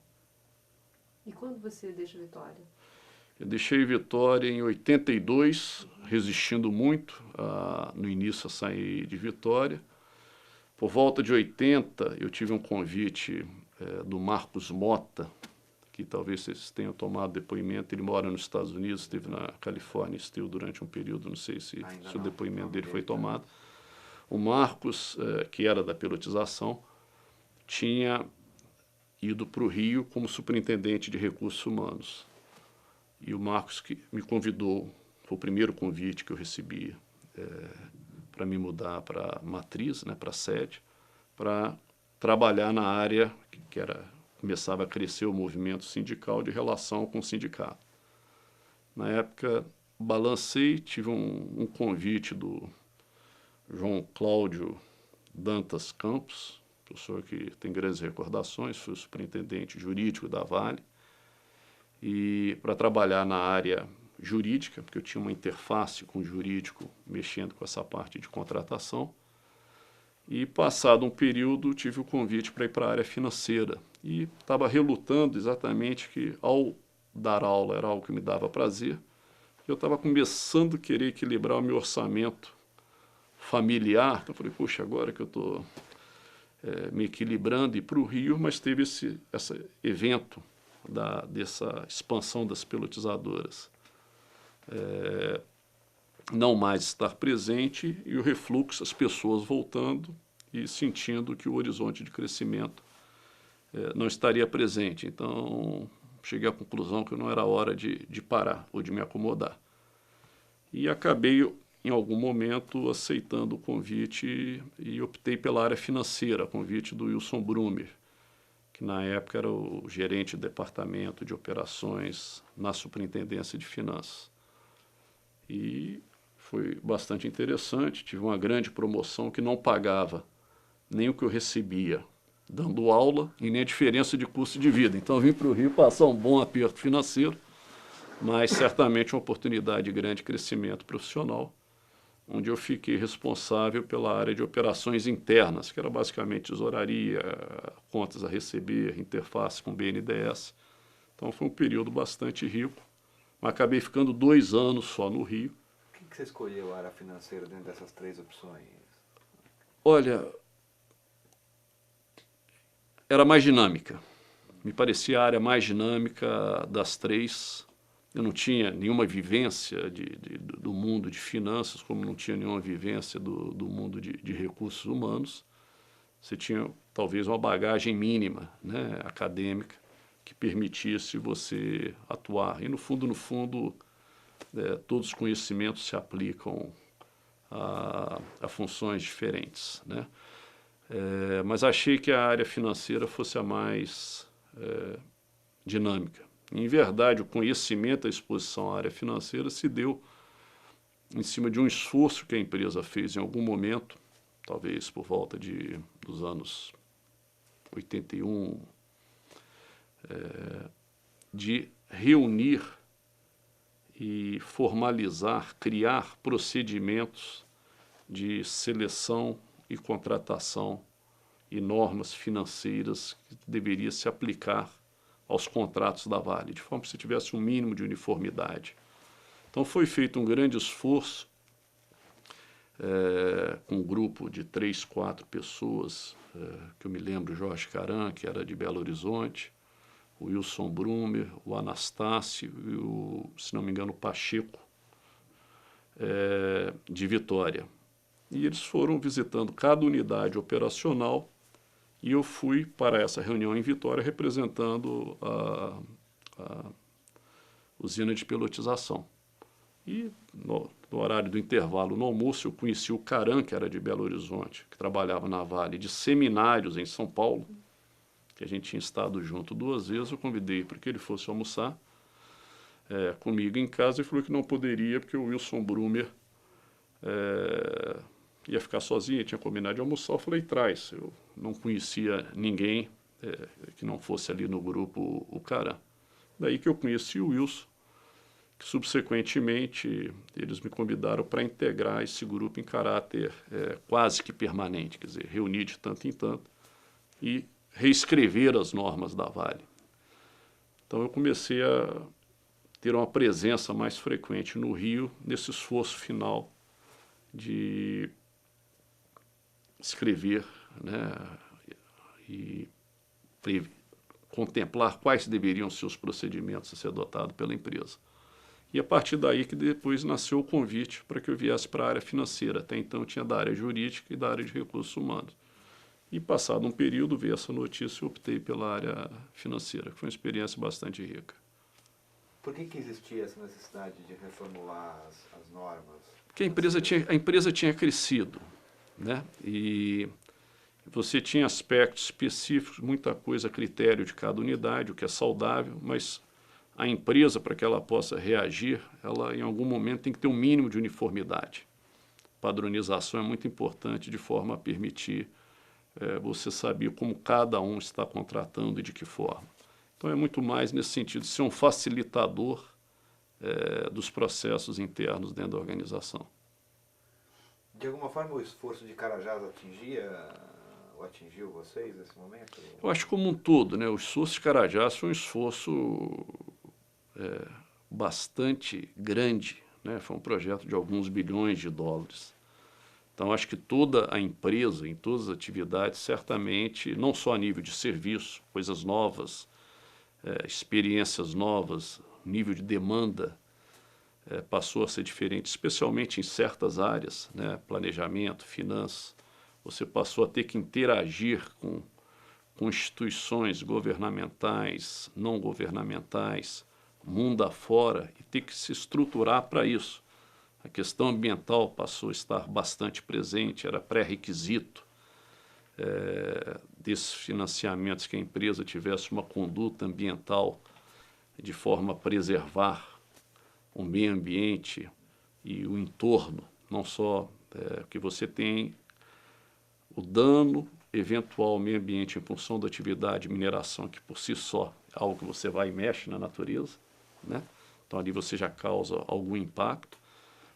E quando você deixa Vitória? Eu deixei Vitória em 82, resistindo muito no início a sair de Vitória. Por volta de 80, eu tive um convite do Marcos Mota, que talvez vocês tenham tomado depoimento. Ele mora nos Estados Unidos, esteve na Califórnia, esteve durante um período, não sei se o depoimento dele foi tomado. O Marcos, que era da pilotização, tinha ido para o Rio como superintendente de recursos humanos. E o Marcos que me convidou, foi o primeiro convite que eu recebi para me mudar para a matriz, né, para a sede, para trabalhar na área que começava a crescer o movimento sindical de relação com o sindicato. Na época, balancei, tive um convite do João Cláudio Dantas Campos, professor que tem grandes recordações, foi o superintendente jurídico da Vale, e para trabalhar na área jurídica, porque eu tinha uma interface com o jurídico, mexendo com essa parte de contratação. E passado um período, tive o convite para ir para a área financeira. E estava relutando exatamente que, ao dar aula, era algo que me dava prazer. Eu estava começando a querer equilibrar o meu orçamento familiar. Então, eu falei, puxa, agora que eu estou me equilibrando, ir para o Rio, mas teve esse evento dessa expansão das pilotizadoras. Não mais estar presente e o refluxo, as pessoas voltando e sentindo que o horizonte de crescimento não estaria presente. Então, cheguei à conclusão que não era hora de parar ou de me acomodar. E acabei, em algum momento, aceitando o convite e optei pela área financeira, convite do Wilson Brumer, que na época era o gerente do departamento de operações na Superintendência de Finanças. E foi bastante interessante, tive uma grande promoção que não pagava nem o que eu recebia dando aula e nem a diferença de custo de vida. Então vim para o Rio passar um bom aperto financeiro, mas certamente uma oportunidade de grande crescimento profissional, onde eu fiquei responsável pela área de operações internas, que era basicamente tesouraria, contas a receber, interface com o BNDES. Então foi um período bastante rico, mas acabei ficando 2 anos só no Rio. Por que você escolheu a área financeira dentro dessas 3 opções? Olha, era mais dinâmica. Me parecia a área mais dinâmica das três. Eu não tinha nenhuma vivência do mundo de finanças, como não tinha nenhuma vivência do mundo de recursos humanos. Você tinha talvez uma bagagem mínima, né, acadêmica, que permitisse você atuar. E no fundo, todos os conhecimentos se aplicam a funções diferentes, né? Mas achei que a área financeira fosse a mais dinâmica. Em verdade, o conhecimento, a exposição à área financeira se deu em cima de um esforço que a empresa fez em algum momento, talvez por volta dos anos 81, de reunir e formalizar, criar procedimentos de seleção e contratação e normas financeiras que deveria se aplicar aos contratos da Vale, de forma que se tivesse um mínimo de uniformidade. Então foi feito um grande esforço com um grupo de 3, 4 pessoas, que eu me lembro, Jorge Caran, que era de Belo Horizonte, o Wilson Brumer, o Anastácio e o, se não me engano, o Pacheco, de Vitória. E eles foram visitando cada unidade operacional e eu fui para essa reunião em Vitória representando a usina de pelotização. E no horário do intervalo, no almoço, eu conheci o Caran, que era de Belo Horizonte, que trabalhava na Vale de Seminários, em São Paulo, que a gente tinha estado junto 2 vezes. Eu convidei para que ele fosse almoçar comigo em casa e falou que não poderia, porque o Wilson Brumer ia ficar sozinho, tinha combinado de almoçar. Eu falei, traz. Eu não conhecia ninguém que não fosse ali no grupo o Caran. Daí que eu conheci o Wilson, que subsequentemente eles me convidaram para integrar esse grupo em caráter quase que permanente, quer dizer, reunir de tanto em tanto e reescrever as normas da Vale. Então eu comecei a ter uma presença mais frequente no Rio, nesse esforço final de escrever, né, e contemplar quais deveriam ser os procedimentos a ser adotados pela empresa. E a partir daí que depois nasceu o convite para que eu viesse para a área financeira. Até então eu tinha da área jurídica e da área de recursos humanos. E passado um período, veio essa notícia e optei pela área financeira, que foi uma experiência bastante rica. Por que existia essa necessidade de reformular as normas? Porque a empresa tinha crescido, né? E você tinha aspectos específicos, muita coisa a critério de cada unidade, o que é saudável, mas a empresa, para que ela possa reagir, ela em algum momento tem que ter um mínimo de uniformidade. Padronização é muito importante de forma a permitir você saber como cada um está contratando e de que forma. Então é muito mais nesse sentido de ser um facilitador dos processos internos dentro da organização. De alguma forma o esforço de Carajás atingiu vocês nesse momento? Eu acho que como um todo, né, o esforço de Carajás foi um esforço bastante grande, né, foi um projeto de alguns bilhões de dólares. Então acho que toda a empresa, em todas as atividades, certamente, não só a nível de serviço, coisas novas, experiências novas, nível de demanda passou a ser diferente, especialmente em certas áreas, né, planejamento, finanças. Você passou a ter que interagir com instituições governamentais, não governamentais, mundo afora, e ter que se estruturar para isso. A questão ambiental passou a estar bastante presente, era pré-requisito desses financiamentos que a empresa tivesse uma conduta ambiental de forma a preservar o meio ambiente e o entorno, não só que você tem o dano eventual ao meio ambiente em função da atividade de mineração, que por si só é algo que você vai e mexe na natureza, né? Então ali você já causa algum impacto,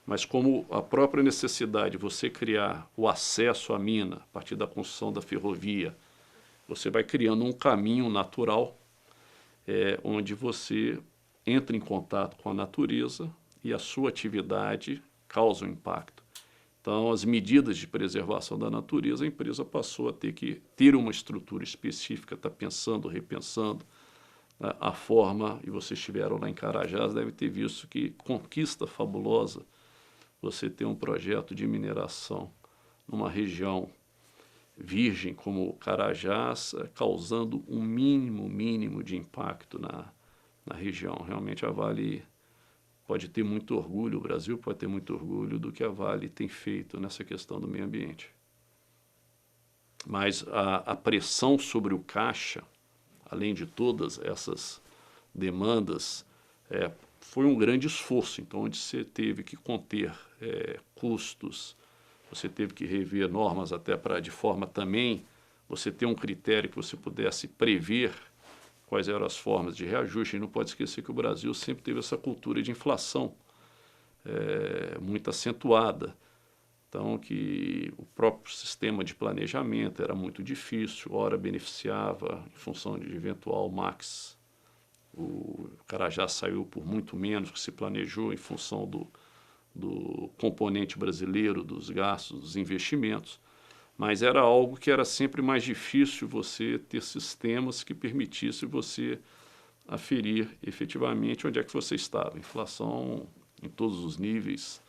mas como a própria necessidade de você criar o acesso à mina a partir da construção da ferrovia, você vai criando um caminho natural onde você entra em contato com a natureza e a sua atividade causa um impacto. Então, as medidas de preservação da natureza, a empresa passou a ter que ter uma estrutura específica, está pensando, repensando, né, a forma, e vocês estiveram lá em Carajás, deve ter visto que conquista fabulosa você ter um projeto de mineração numa região virgem como Carajás, causando um mínimo de impacto na região. Realmente a Vale pode ter muito orgulho, o Brasil pode ter muito orgulho do que a Vale tem feito nessa questão do meio ambiente. Mas a pressão sobre o caixa, além de todas essas demandas, foi um grande esforço. Então, onde você teve que conter custos, você teve que rever normas até para, de forma também, você ter um critério que você pudesse prever quais eram as formas de reajuste. E não pode esquecer que o Brasil sempre teve essa cultura de inflação muito acentuada. Então, que o próprio sistema de planejamento era muito difícil, ora beneficiava em função de eventual max. O Carajás saiu por muito menos que se planejou em função do componente brasileiro, dos gastos, dos investimentos, mas era algo que era sempre mais difícil você ter sistemas que permitissem você aferir efetivamente onde é que você estava. Inflação em todos os níveis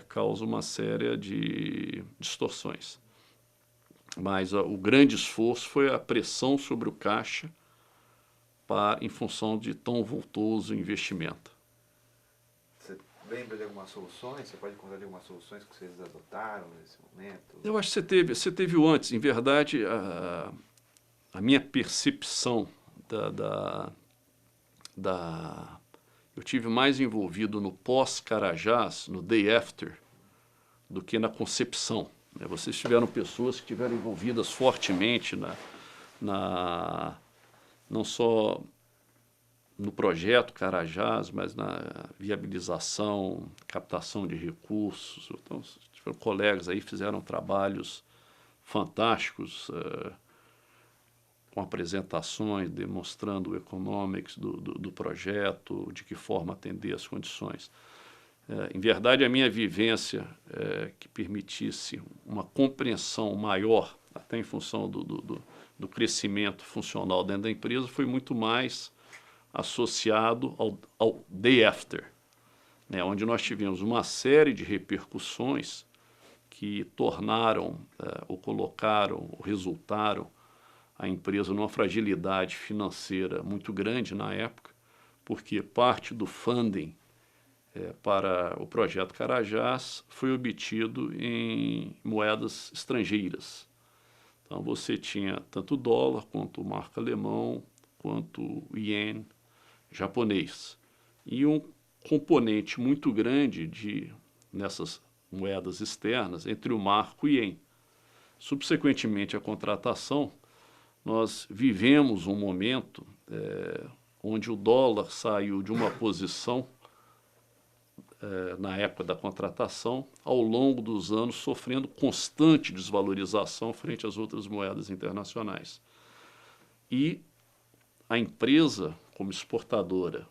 causa uma série de distorções. Mas o grande esforço foi a pressão sobre o caixa em função de tão vultoso investimento. Lembra de algumas soluções? Você pode contar de algumas soluções que vocês adotaram nesse momento? Eu acho que você teve o antes. Em verdade, a minha percepção eu tive mais envolvido no pós-Carajás, no day after, do que na concepção. Vocês tiveram pessoas que estiveram envolvidas fortemente não só no projeto Carajás, mas na viabilização, captação de recursos. Então, tiveram colegas aí que fizeram trabalhos fantásticos, com apresentações, demonstrando o economics do projeto, de que forma atender as condições. Em verdade, a minha vivência que permitisse uma compreensão maior, até em função do crescimento funcional dentro da empresa, foi muito mais associado ao day after, né, onde nós tivemos uma série de repercussões que tornaram, ou colocaram, ou resultaram a empresa numa fragilidade financeira muito grande na época, porque parte do funding para o projeto Carajás foi obtido em moedas estrangeiras. Então você tinha tanto o dólar, quanto o marco alemão, quanto o iene japonês. E um componente muito grande nessas moedas externas entre o marco e o iene. Subsequentemente à contratação, nós vivemos um momento onde o dólar saiu de uma posição, na época da contratação, ao longo dos anos, sofrendo constante desvalorização frente às outras moedas internacionais. E a empresa, como exportadora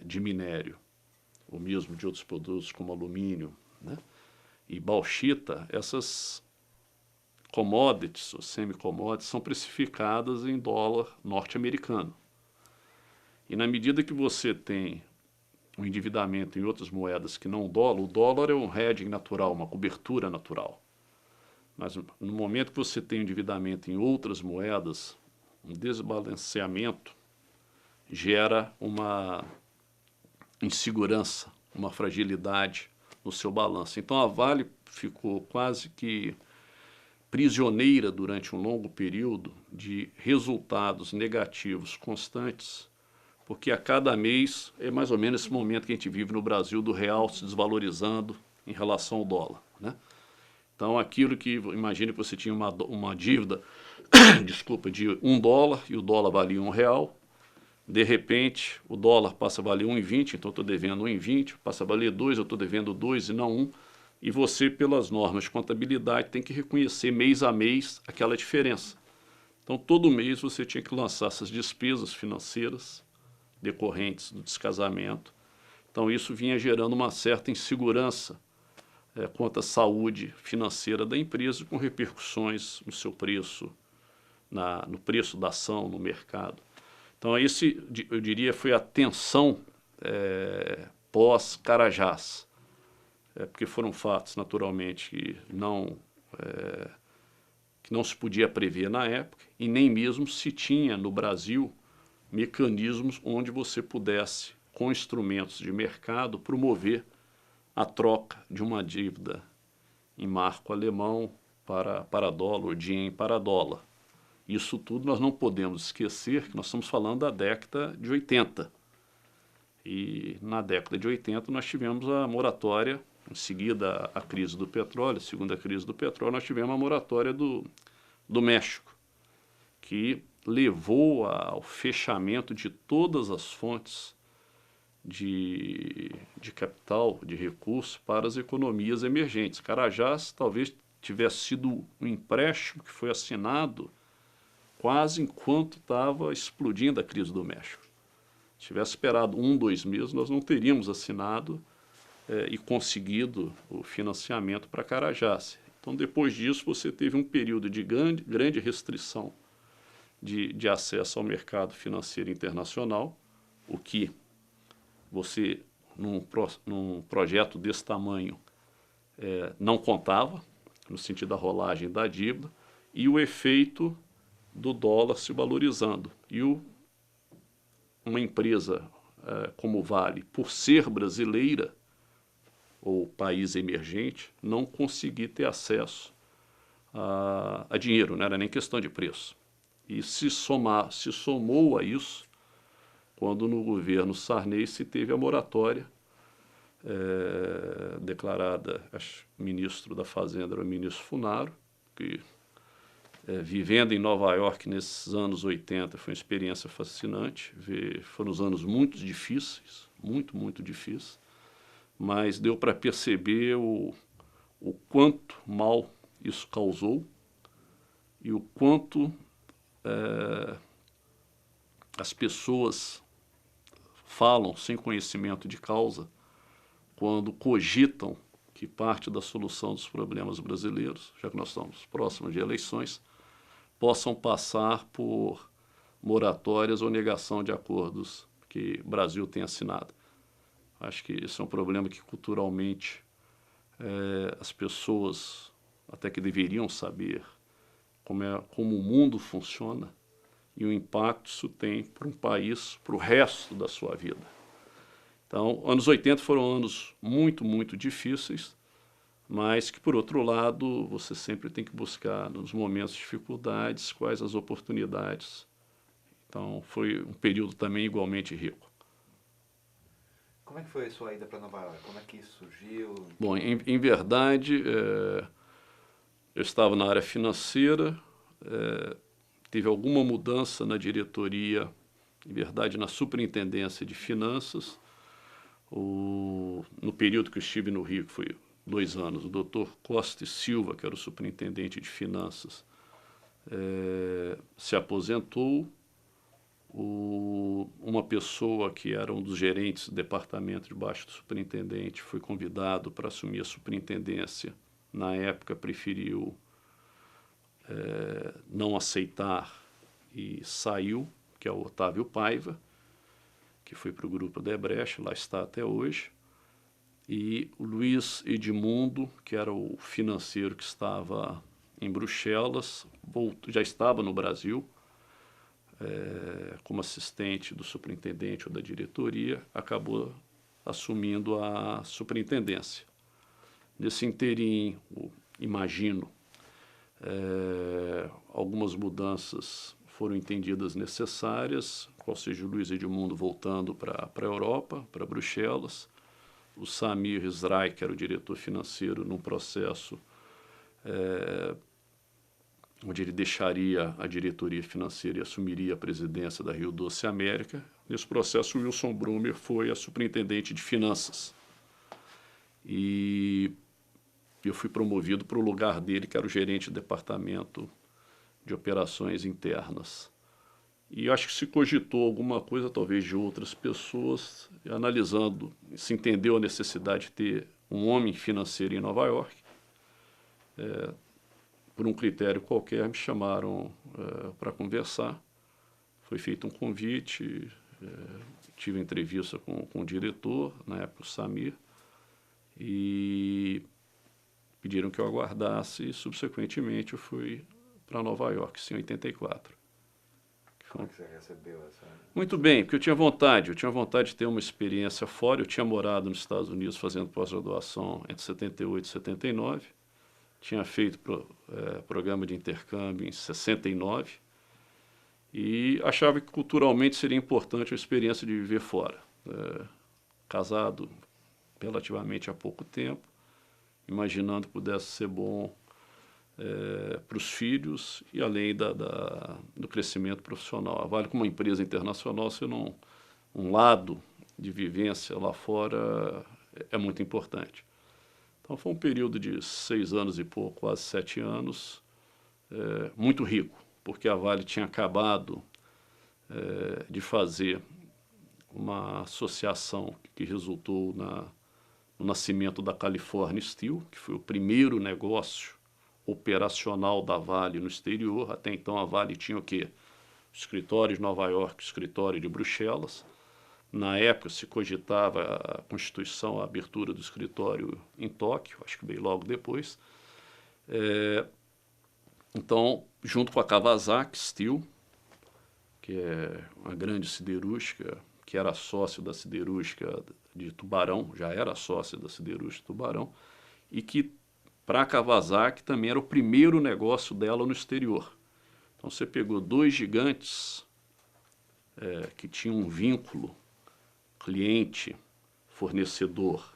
de minério, ou mesmo de outros produtos como alumínio, né, e bauxita, essas commodities ou semi-commodities são precificadas em dólar norte-americano. E na medida que você tem um endividamento em outras moedas que não o dólar é um hedging natural, uma cobertura natural. Mas no momento que você tem endividamento em outras moedas, um desbalanceamento gera uma insegurança, uma fragilidade no seu balanço. Então a Vale ficou quase que prisioneira durante um longo período de resultados negativos constantes, porque a cada mês é mais ou menos esse momento que a gente vive no Brasil do real se desvalorizando em relação ao dólar, né? Então aquilo que, imagine que você tinha uma dívida desculpa, de $1 e o dólar valia R$1, de repente o dólar passa a valer 1,20, então eu estou devendo 1,20, passa a valer 2, eu estou devendo 2 e não 1, e você, pelas normas de contabilidade, tem que reconhecer mês a mês aquela diferença. Então todo mês você tinha que lançar essas despesas financeiras decorrentes do descasamento. Então isso vinha gerando uma certa insegurança quanto à saúde financeira da empresa, com repercussões no seu preço, no preço da ação, no mercado. Então, esse, eu diria, foi a tensão pós-Carajás, porque foram fatos, naturalmente, que não se podia prever na época, e nem mesmo se tinha no Brasil mecanismos onde você pudesse, com instrumentos de mercado, promover a troca de uma dívida em marco alemão para dólar, ou de ien para dólar. Isso tudo nós não podemos esquecer que nós estamos falando da década de 80. E na década de 80 nós tivemos a moratória, em seguida a crise do petróleo, segundo a crise do petróleo, nós tivemos a moratória do México, que levou ao fechamento de todas as fontes de capital, de recursos para as economias emergentes. Carajás talvez tivesse sido um empréstimo que foi assinado quase enquanto estava explodindo a crise do México. Se tivesse esperado 2 meses, nós não teríamos assinado e conseguido o financiamento para Carajás. Então, depois disso, você teve um período de grande restrição de acesso ao mercado financeiro internacional, o que você, num projeto desse tamanho, não contava, no sentido da rolagem da dívida, e o efeito do dólar se valorizando. E uma empresa como Vale, por ser brasileira, ou país emergente, não conseguir ter acesso a dinheiro, não era nem questão de preço. E se somou a isso quando no governo Sarney se teve a moratória declarada, acho, ministro da Fazenda era o ministro Funaro, que vivendo em Nova York nesses anos 80 foi uma experiência fascinante, foram os anos muito difíceis, muito difíceis, mas deu para perceber o quanto mal isso causou e o quanto as pessoas falam sem conhecimento de causa quando cogitam que parte da solução dos problemas brasileiros, já que nós estamos próximos de eleições, possam passar por moratórias ou negação de acordos que o Brasil tem assinado. Acho que esse é um problema que culturalmente as pessoas até que deveriam saber como o mundo funciona e o impacto isso tem para um país, para o resto da sua vida. Então, anos 80 foram anos muito difíceis, mas que, por outro lado, você sempre tem que buscar, nos momentos de dificuldades, quais as oportunidades. Então, foi um período também igualmente rico. Como é que foi a sua ida para Nova York? Como é que isso surgiu? Bom, em verdade, eu estava na área financeira, teve alguma mudança na diretoria, em verdade, na superintendência de finanças. No período que eu estive no Rio, que foi 2 anos, o doutor Costa e Silva, que era o superintendente de finanças, se aposentou. Uma pessoa que era um dos gerentes do departamento debaixo do superintendente foi convidado para assumir a superintendência. Na época preferiu não aceitar e saiu, que é o Otávio Paiva, que foi para o grupo Odebrecht, lá está até hoje. E o Luiz Edmundo, que era o financeiro que estava em Bruxelas, já estava no Brasil, como assistente do superintendente ou da diretoria, acabou assumindo a superintendência. Nesse inteirinho, imagino, algumas mudanças foram entendidas necessárias, qual seja o Luiz Edmundo voltando para a Europa, para Bruxelas, o Samir Israel, que era o diretor financeiro, num processo onde ele deixaria a diretoria financeira e assumiria a presidência da Rio Doce América. Nesse processo, o Wilson Brumer foi a superintendente de finanças. E eu fui promovido para o lugar dele, que era o gerente do departamento de operações internas. E acho que se cogitou alguma coisa, talvez de outras pessoas, analisando, se entendeu a necessidade de ter um homem financeiro em Nova York. Por um critério qualquer, me chamaram para conversar. Foi feito um convite, tive entrevista com o diretor, na época o Samir, e pediram que eu aguardasse, e subsequentemente eu fui para Nova York, isso em 84. Como é que você recebeu essa... Muito bem, porque eu tinha vontade de ter uma experiência fora. Eu tinha morado nos Estados Unidos fazendo pós-graduação entre 78 e 79, tinha feito programa de intercâmbio em 69 e achava que culturalmente seria importante a experiência de viver fora. Casado relativamente há pouco tempo, imaginando que pudesse ser bom para os filhos e além do crescimento profissional. A Vale, como uma empresa internacional, um lado de vivência lá fora é muito importante. Então foi um período de 6 anos e pouco, quase 7 anos, muito rico, porque a Vale tinha acabado de fazer uma associação que resultou no nascimento da California Steel, que foi o primeiro negócio operacional da Vale no exterior. Até então a Vale tinha o quê? Escritório de Nova York, escritório de Bruxelas. Na época se cogitava a constituição, a abertura do escritório em Tóquio, acho que veio logo depois. Então, junto com a Kawasaki Steel, que é uma grande siderúrgica, que era sócio da siderúrgica de Tubarão, já era sócio da siderúrgica de Tubarão, e que para a Kawasaki também era o primeiro negócio dela no exterior. Então você pegou 2 gigantes que tinham um vínculo cliente, fornecedor,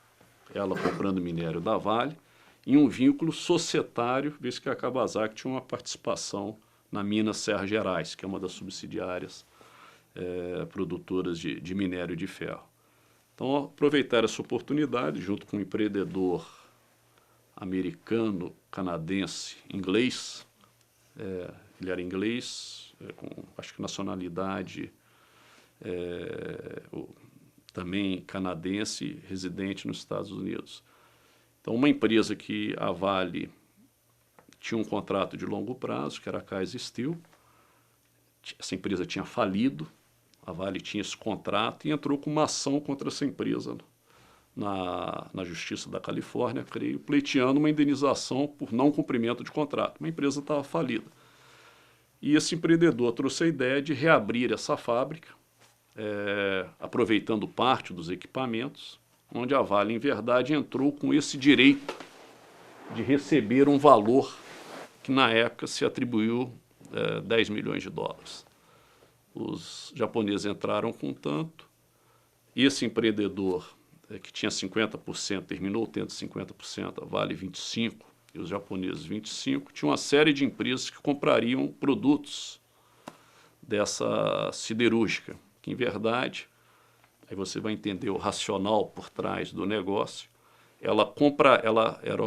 ela comprando minério da Vale, e um vínculo societário, visto que a Kawasaki tinha uma participação na mina Serra Gerais, que é uma das subsidiárias produtoras de minério de ferro. Então aproveitar essa oportunidade, junto com um empreendedor americano, canadense, inglês, ele era inglês, com acho que nacionalidade também canadense, residente nos Estados Unidos. Então uma empresa que a Vale tinha um contrato de longo prazo, que era a Kais Steel, essa empresa tinha falido, a Vale tinha esse contrato e entrou com uma ação contra essa empresa na Justiça da Califórnia, creio, pleiteando uma indenização por não cumprimento de contrato. Uma empresa estava falida. E esse empreendedor trouxe a ideia de reabrir essa fábrica, aproveitando parte dos equipamentos, onde a Vale, em verdade, entrou com esse direito de receber um valor que, na época, se atribuiu 10 milhões de dólares. Os japoneses entraram com tanto, e esse empreendedor que tinha 50%, terminou tendo 50%, a Vale 25%, e os japoneses 25%, tinha uma série de empresas que comprariam produtos dessa siderúrgica, que em verdade, aí você vai entender o racional por trás do negócio,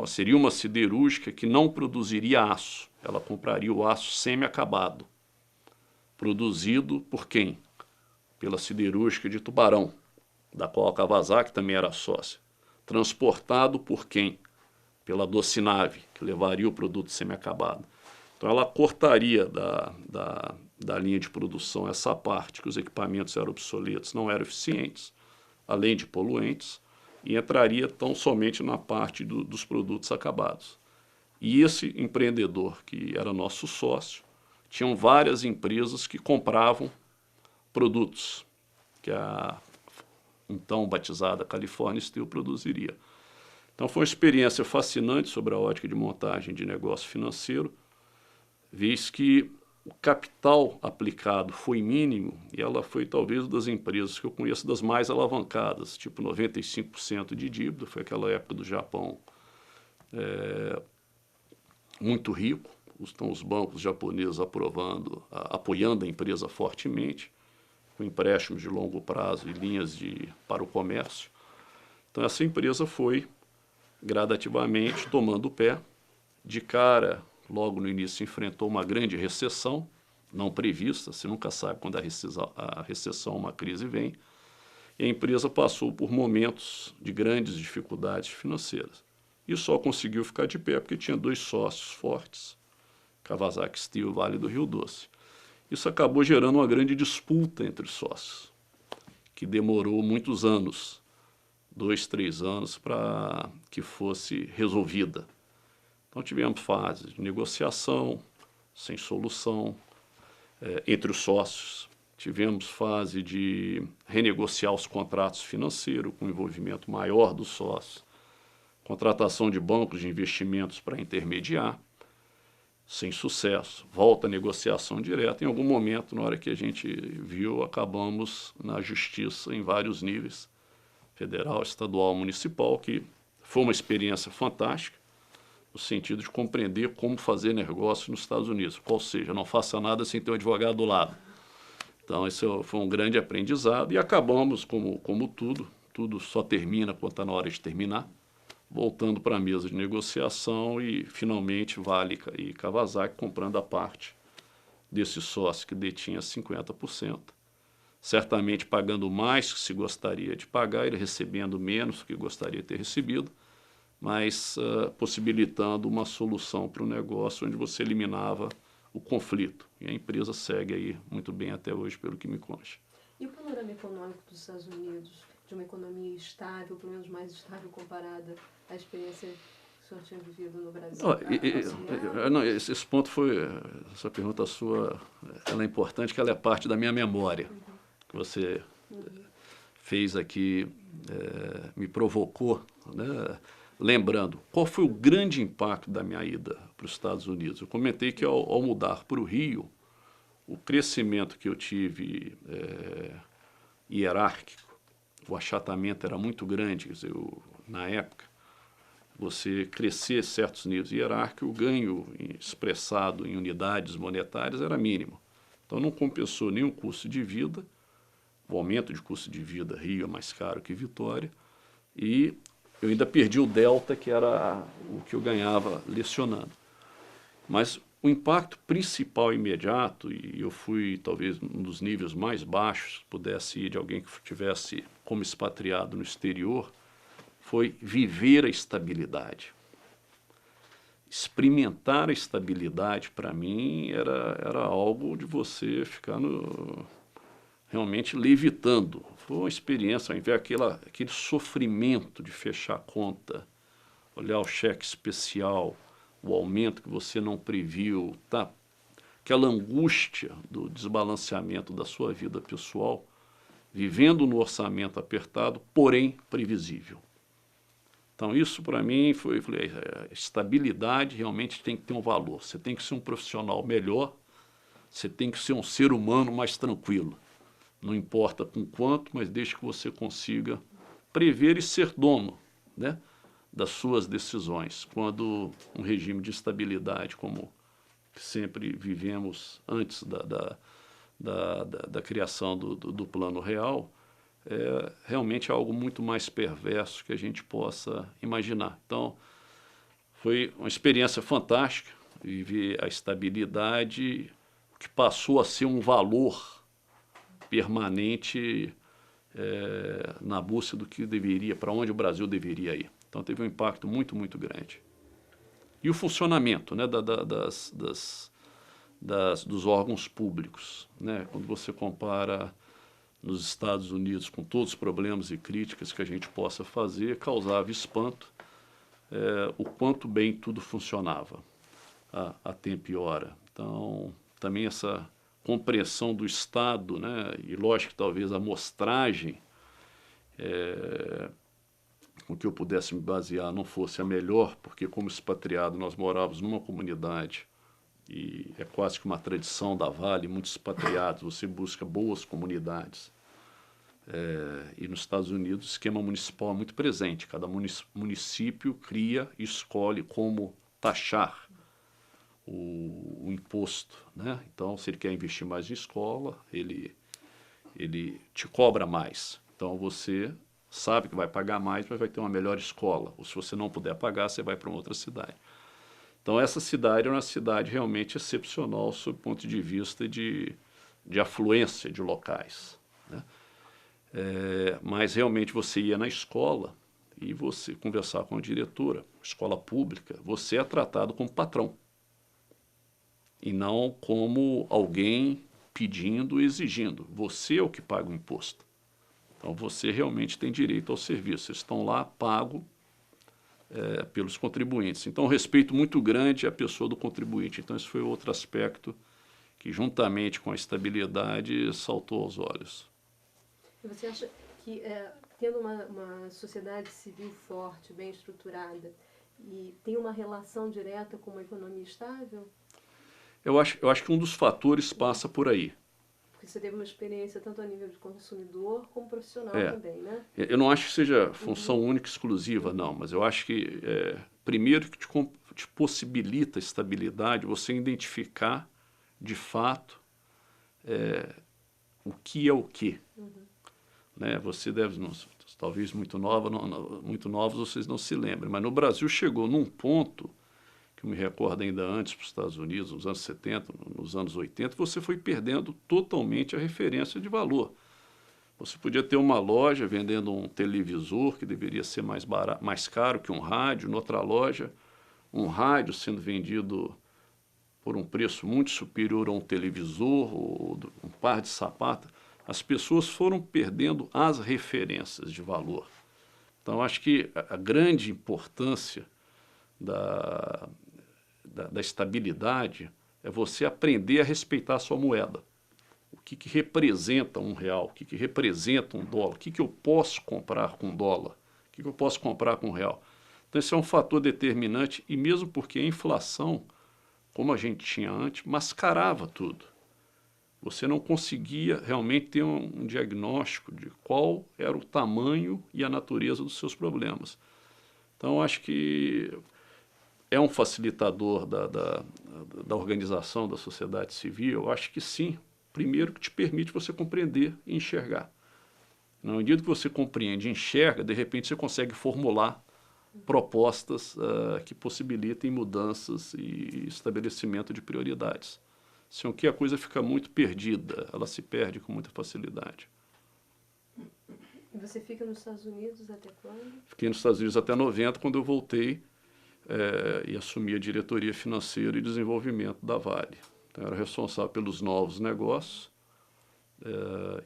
seria uma siderúrgica que não produziria aço, ela compraria o aço semi-acabado, produzido por quem? Pela siderúrgica de Tubarão, da qual a Kawasaki também era sócia. Transportado por quem? Pela Docinave, que levaria o produto semi-acabado. Então ela cortaria da linha de produção essa parte, que os equipamentos eram obsoletos, não eram eficientes, além de poluentes, e entraria tão somente na parte dos produtos acabados. E esse empreendedor, que era nosso sócio, tinham várias empresas que compravam produtos que a então batizada California Steel produziria. Então foi uma experiência fascinante sobre a ótica de montagem de negócio financeiro, visto que o capital aplicado foi mínimo e ela foi talvez das empresas que eu conheço das mais alavancadas, tipo 95% de dívida, foi aquela época do Japão muito rico, estão os bancos japoneses apoiando a empresa fortemente, com empréstimos de longo prazo e linhas para o comércio. Então essa empresa foi gradativamente tomando o pé. De cara, logo no início, enfrentou uma grande recessão, não prevista, você nunca sabe quando a recessão, uma crise vem, e a empresa passou por momentos de grandes dificuldades financeiras. E só conseguiu ficar de pé porque tinha 2 sócios fortes, Kawasaki Steel e Vale do Rio Doce. Isso acabou gerando uma grande disputa entre os sócios, que demorou muitos anos, 2, 3 anos, para que fosse resolvida. Então tivemos fases de negociação, sem solução, entre os sócios. Tivemos fase de renegociar os contratos financeiros com envolvimento maior dos sócios, contratação de bancos de investimentos para intermediar, sem sucesso. Volta a negociação direta. Em algum momento, na hora que a gente viu, acabamos na justiça em vários níveis, federal, estadual, municipal, que foi uma experiência fantástica, no sentido de compreender como fazer negócio nos Estados Unidos. Ou seja, não faça nada sem ter um advogado do lado. Então, esse foi um grande aprendizado e acabamos, como tudo só termina quando está na hora de terminar, voltando para a mesa de negociação e, finalmente, Vale e Kawasaki comprando a parte desse sócio que detinha 50%, certamente pagando mais que se gostaria de pagar, ele recebendo menos do que gostaria de ter recebido, mas possibilitando uma solução para o negócio onde você eliminava o conflito. E a empresa segue aí muito bem até hoje, pelo que me consta. E o panorama econômico dos Estados Unidos, de uma economia estável, pelo menos mais estável comparada à experiência que o senhor tinha vivido no Brasil? Esse ponto foi, essa pergunta sua, ela é importante, que ela é parte da minha memória, que você fez aqui, me provocou, né? Lembrando, qual foi o grande impacto da minha ida para os Estados Unidos? Eu comentei que ao mudar para o Rio, o crescimento que eu tive hierárquico, o achatamento era muito grande, quer dizer, na época, você crescer certos níveis hierárquicos, o ganho expressado em unidades monetárias era mínimo. Então não compensou nem o custo de vida, o aumento de custo de vida, Rio é mais caro que Vitória, e eu ainda perdi o delta, que era o que eu ganhava lecionando. Mas o impacto principal imediato, e eu fui talvez um dos níveis mais baixos, pudesse ir de alguém que estivesse como expatriado no exterior, foi viver a estabilidade. Experimentar a estabilidade, para mim, era algo de você ficar realmente levitando. Foi uma experiência, ver aquele sofrimento de fechar a conta, olhar o cheque especial, o aumento que você não previu, tá? Aquela angústia do desbalanceamento da sua vida pessoal, vivendo no orçamento apertado, porém previsível. Então isso para mim foi, a estabilidade realmente tem que ter um valor, você tem que ser um profissional melhor, você tem que ser um ser humano mais tranquilo. Não importa com quanto, mas desde que você consiga prever e ser dono, né, das suas decisões. Quando um regime de estabilidade, como sempre vivemos antes da criação do plano real, é realmente algo muito mais perverso que a gente possa imaginar. Então, foi uma experiência fantástica, viver a estabilidade, que passou a ser um valor permanente na busca do que deveria, para onde o Brasil deveria ir. Então teve um impacto muito, muito grande. E o funcionamento, né, dos órgãos públicos, né, quando você compara nos Estados Unidos com todos os problemas e críticas que a gente possa fazer, causava espanto o quanto bem tudo funcionava a tempo e hora. Então também essa compreensão do Estado, né? E lógico que talvez a amostragem com que eu pudesse me basear não fosse a melhor, porque como expatriado nós morávamos numa comunidade e é quase que uma tradição da Vale, muitos expatriados, você busca boas comunidades. E nos Estados Unidos o esquema municipal é muito presente, cada município cria e escolhe como taxar o imposto, né? Então, se ele quer investir mais em escola, ele te cobra mais. Então, você sabe que vai pagar mais, mas vai ter uma melhor escola. Ou se você não puder pagar, você vai para uma outra cidade. Então, essa cidade é uma cidade realmente excepcional sob o ponto de vista de afluência de locais, né? Mas realmente você ia na escola e você conversar com a diretora, escola pública, você é tratado como patrão e não como alguém pedindo, exigindo. Você é o que paga o imposto. Então você realmente tem direito ao serviço. Vocês estão lá pago pelos contribuintes. Então, respeito muito grande à pessoa do contribuinte. Então, esse foi outro aspecto que, juntamente com a estabilidade, saltou aos olhos. Você acha que, tendo uma sociedade civil forte, bem estruturada, e tem uma relação direta com uma economia estável? Eu acho que um dos fatores passa por aí. Porque você teve uma experiência tanto a nível de consumidor como profissional também, né? Eu não acho que seja função única e exclusiva, não, mas eu acho que, primeiro, que te possibilita estabilidade, você identificar, de fato, o que é o quê. Né? Você deve, talvez muito novos vocês não se lembrem, mas no Brasil chegou num ponto, que eu me recordo ainda antes para os Estados Unidos, nos anos 70, nos anos 80, você foi perdendo totalmente a referência de valor. Você podia ter uma loja vendendo um televisor que deveria ser mais caro que um rádio, noutra loja, um rádio sendo vendido por um preço muito superior a um televisor ou um par de sapatos. As pessoas foram perdendo as referências de valor. Então, acho que a grande importância da estabilidade é você aprender a respeitar a sua moeda. O que representa R$1, o que representa $1, o que eu posso comprar com dólar, o que eu posso comprar com real. Então, esse é um fator determinante, e mesmo porque a inflação, como a gente tinha antes, mascarava tudo. Você não conseguia realmente ter um diagnóstico de qual era o tamanho e a natureza dos seus problemas. Então, acho que é um facilitador da organização da sociedade civil. Eu acho que sim. Primeiro, que te permite você compreender e enxergar. Na medida que você compreende e enxerga, de repente você consegue formular propostas que possibilitem mudanças e estabelecimento de prioridades. Sem o que a coisa fica muito perdida, ela se perde com muita facilidade. E você fica nos Estados Unidos até quando? Fiquei nos Estados Unidos até 90, quando eu voltei e assumi a diretoria financeira e desenvolvimento da Vale. Então, eu era responsável pelos novos negócios,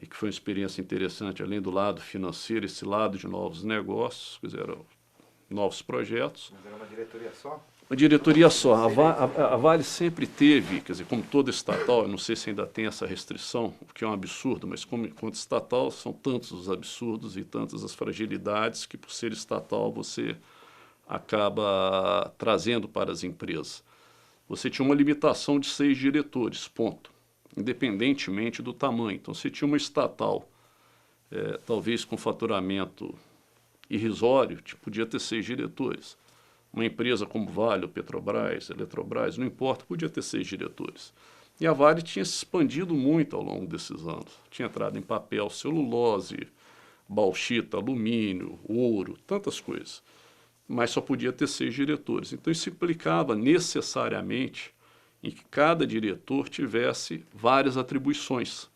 e que foi uma experiência interessante, além do lado financeiro, esse lado de novos negócios, quer dizer, novos projetos. Mas era uma diretoria só? Uma diretoria só. A Vale sempre teve, quer dizer, como toda estatal, eu não sei se ainda tem essa restrição, o que é um absurdo, mas enquanto estatal são tantos os absurdos e tantas as fragilidades que, por ser estatal, você acaba trazendo para as empresas. Você tinha uma limitação de 6 diretores, ponto, independentemente do tamanho. Então, você tinha uma estatal, talvez com faturamento irrisório, podia ter 6 diretores. Uma empresa como Vale, ou Petrobras, Eletrobras, não importa, podia ter 6 diretores. E a Vale tinha se expandido muito ao longo desses anos. Tinha entrado em papel, celulose, bauxita, alumínio, ouro, tantas coisas. Mas só podia ter 6 diretores. Então, isso implicava necessariamente em que cada diretor tivesse várias atribuições.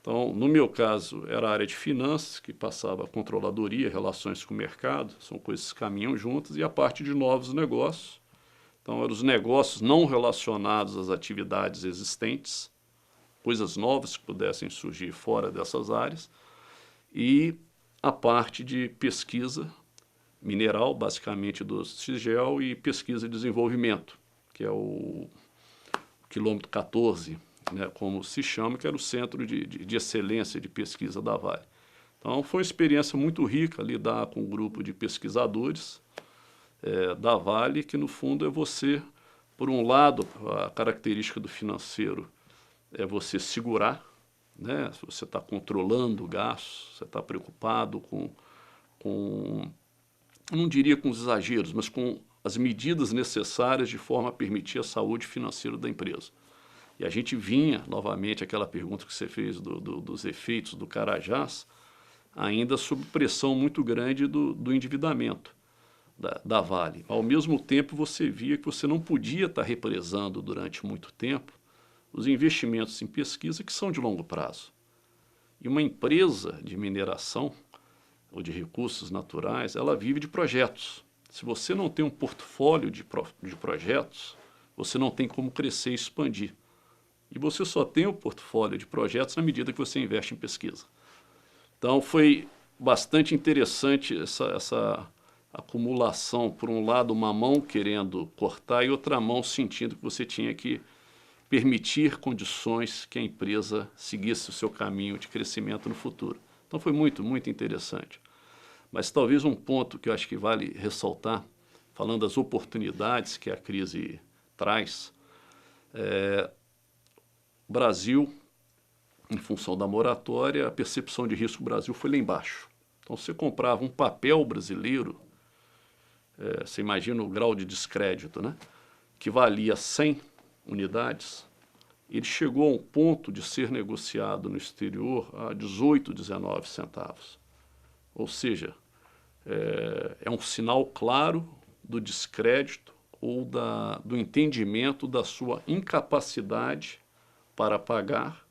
Então, no meu caso, era a área de finanças, que passava a controladoria, relações com o mercado, são coisas que caminham juntas, e a parte de novos negócios. Então, eram os negócios não relacionados às atividades existentes, coisas novas que pudessem surgir fora dessas áreas, e a parte de pesquisa mineral, basicamente do CIGEL, e pesquisa e desenvolvimento, que é o quilômetro 14, né, como se chama, que era o centro de excelência de pesquisa da Vale. Então, foi uma experiência muito rica lidar com um grupo de pesquisadores da Vale, que no fundo é você, por um lado, a característica do financeiro é você segurar, né, você está controlando o gasto, você está preocupado com, não diria com os exageros, mas com as medidas necessárias de forma a permitir a saúde financeira da empresa. E a gente vinha, novamente, aquela pergunta que você fez dos efeitos do Carajás, ainda sob pressão muito grande do endividamento da Vale. Ao mesmo tempo, você via que você não podia estar represando durante muito tempo os investimentos em pesquisa que são de longo prazo. E uma empresa de mineração ou de recursos naturais, ela vive de projetos. Se você não tem um portfólio de projetos, você não tem como crescer e expandir. E você só tem o portfólio de projetos na medida que você investe em pesquisa. Então foi bastante interessante essa acumulação. Por um lado, uma mão querendo cortar e outra mão sentindo que você tinha que permitir condições que a empresa seguisse o seu caminho de crescimento no futuro. Então foi muito, muito interessante. Mas talvez um ponto que eu acho que vale ressaltar, falando das oportunidades que a crise traz, o Brasil, em função da moratória, a percepção de risco do Brasil foi lá embaixo. Então você comprava um papel brasileiro, você imagina o grau de descrédito, né? Que valia 100 unidades, ele chegou a um ponto de ser negociado no exterior a 18, 19 centavos. Ou seja, é um sinal claro do descrédito ou do entendimento da sua incapacidade para pagar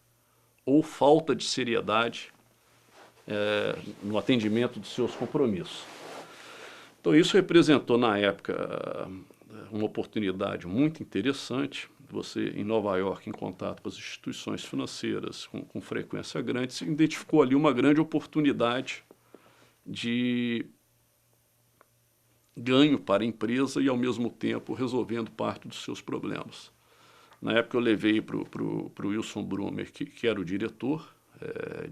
ou falta de seriedade no atendimento dos seus compromissos. Então isso representou na época uma oportunidade muito interessante. Você, em Nova York, em contato com as instituições financeiras com frequência grande, se identificou ali uma grande oportunidade de ganho para a empresa e, ao mesmo tempo, resolvendo parte dos seus problemas. Na época, eu levei para o Wilson Brumer, que era o diretor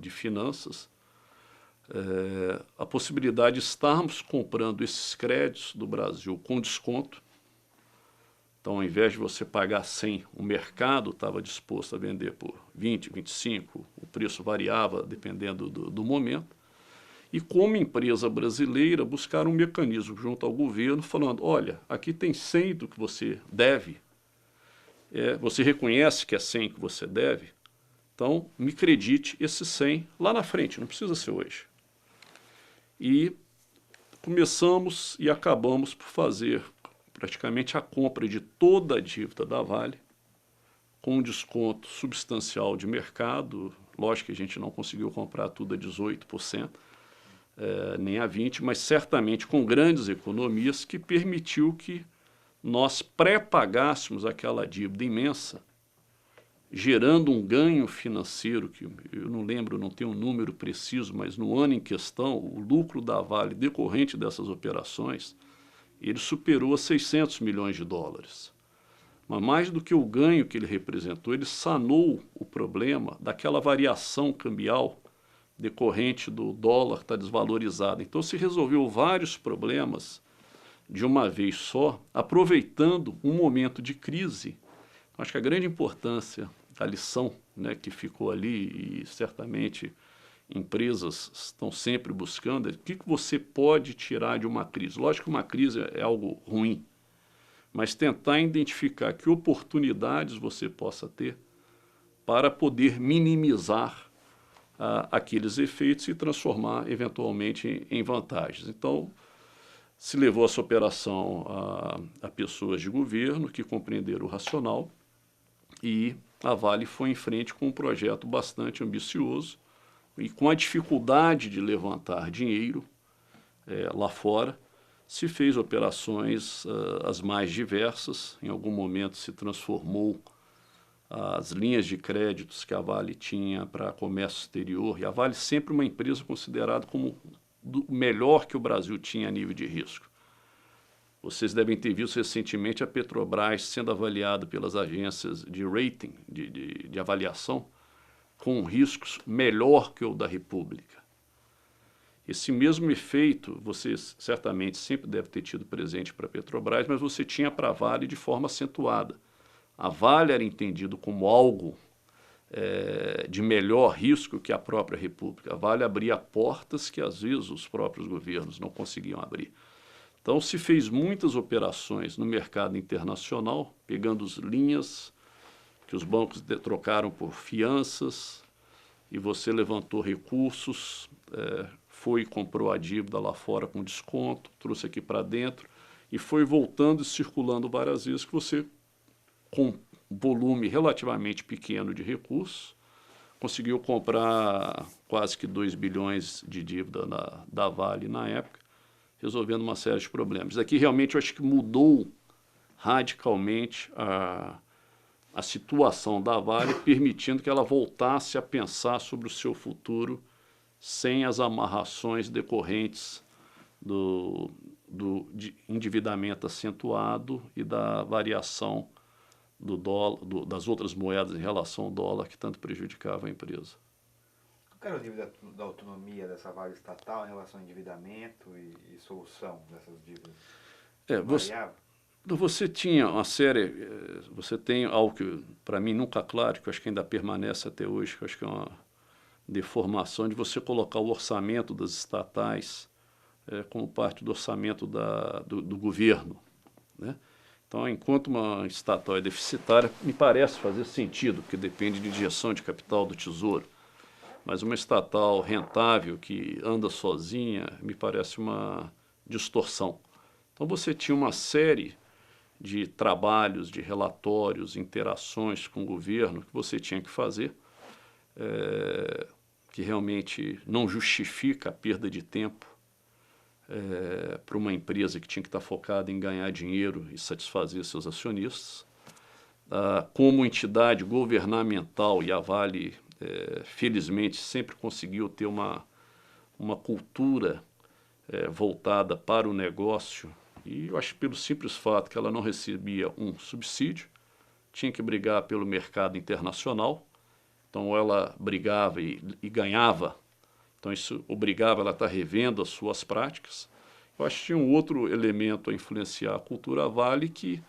de finanças, a possibilidade de estarmos comprando esses créditos do Brasil com desconto. Então, ao invés de você pagar 100, o mercado estava disposto a vender por 20, 25, o preço variava dependendo do momento. E como empresa brasileira, buscar um mecanismo junto ao governo falando, olha, aqui tem 100 do que você deve, você reconhece que é 100 que você deve, então me credite esses 100 lá na frente, não precisa ser hoje. E começamos e acabamos por fazer praticamente a compra de toda a dívida da Vale, com um desconto substancial de mercado. Lógico que a gente não conseguiu comprar tudo a 18%, nem a 20%, mas certamente com grandes economias que permitiu que nós pré-pagássemos aquela dívida imensa, gerando um ganho financeiro, que eu não lembro, não tenho um número preciso, mas no ano em questão, o lucro da Vale decorrente dessas operações, ele superou a 600 milhões de dólares. Mas mais do que o ganho que ele representou, ele sanou o problema daquela variação cambial decorrente do dólar estar desvalorizado. Então se resolveu vários problemas de uma vez só, aproveitando um momento de crise. Acho que a grande importância da lição, né, que ficou ali, e certamente empresas estão sempre buscando, é o que você pode tirar de uma crise. Lógico que uma crise é algo ruim, mas tentar identificar que oportunidades você possa ter para poder minimizar aqueles efeitos e transformar eventualmente em vantagens. Então, se levou essa operação a pessoas de governo que compreenderam o racional e a Vale foi em frente com um projeto bastante ambicioso e com a dificuldade de levantar dinheiro lá fora, se fez operações as mais diversas. Em algum momento se transformou as linhas de créditos que a Vale tinha para comércio exterior, e a Vale sempre uma empresa considerada como o melhor que o Brasil tinha a nível de risco. Vocês devem ter visto recentemente a Petrobras sendo avaliada pelas agências de rating, de avaliação, com riscos melhor que o da República. Esse mesmo efeito, você certamente sempre deve ter tido presente para a Petrobras, mas você tinha para a Vale de forma acentuada. A Vale era entendido como algo de melhor risco que a própria República. A Vale abria portas que às vezes os próprios governos não conseguiam abrir. Então se fez muitas operações no mercado internacional, pegando as linhas que os bancos trocaram por fianças, e você levantou recursos, foi e comprou a dívida lá fora com desconto, trouxe aqui para dentro e foi voltando e circulando várias vezes, que você, com volume relativamente pequeno de recursos, conseguiu comprar quase que 2 bilhões de dívida da Vale na época, resolvendo uma série de problemas. Aqui realmente eu acho que mudou radicalmente a situação da Vale, permitindo que ela voltasse a pensar sobre o seu futuro sem as amarrações decorrentes de endividamento acentuado e da variação do dólar, das outras moedas em relação ao dólar, que tanto prejudicava a empresa. Qual era o nível da autonomia dessa Vale estatal em relação ao endividamento e solução dessas dívidas? Você tinha uma série, você tem algo que para mim nunca claro, que eu acho que ainda permanece até hoje, que eu acho que é uma deformação de você colocar o orçamento das estatais como parte do orçamento do governo, né? Então, enquanto uma estatal é deficitária, me parece fazer sentido, porque depende de injeção de capital do Tesouro. Mas uma estatal rentável, que anda sozinha, me parece uma distorção. Então, você tinha uma série de trabalhos, de relatórios, interações com o governo que você tinha que fazer, que realmente não justifica a perda de tempo para uma empresa que tinha que estar focada em ganhar dinheiro e satisfazer seus acionistas. Como entidade governamental, e a Vale, felizmente, sempre conseguiu ter uma cultura voltada para o negócio, e eu acho que pelo simples fato que ela não recebia um subsídio, tinha que brigar pelo mercado internacional, então ela brigava e ganhava. Então, isso obrigava ela a estar revendo as suas práticas. Eu acho que tinha um outro elemento a influenciar a cultura Vale, que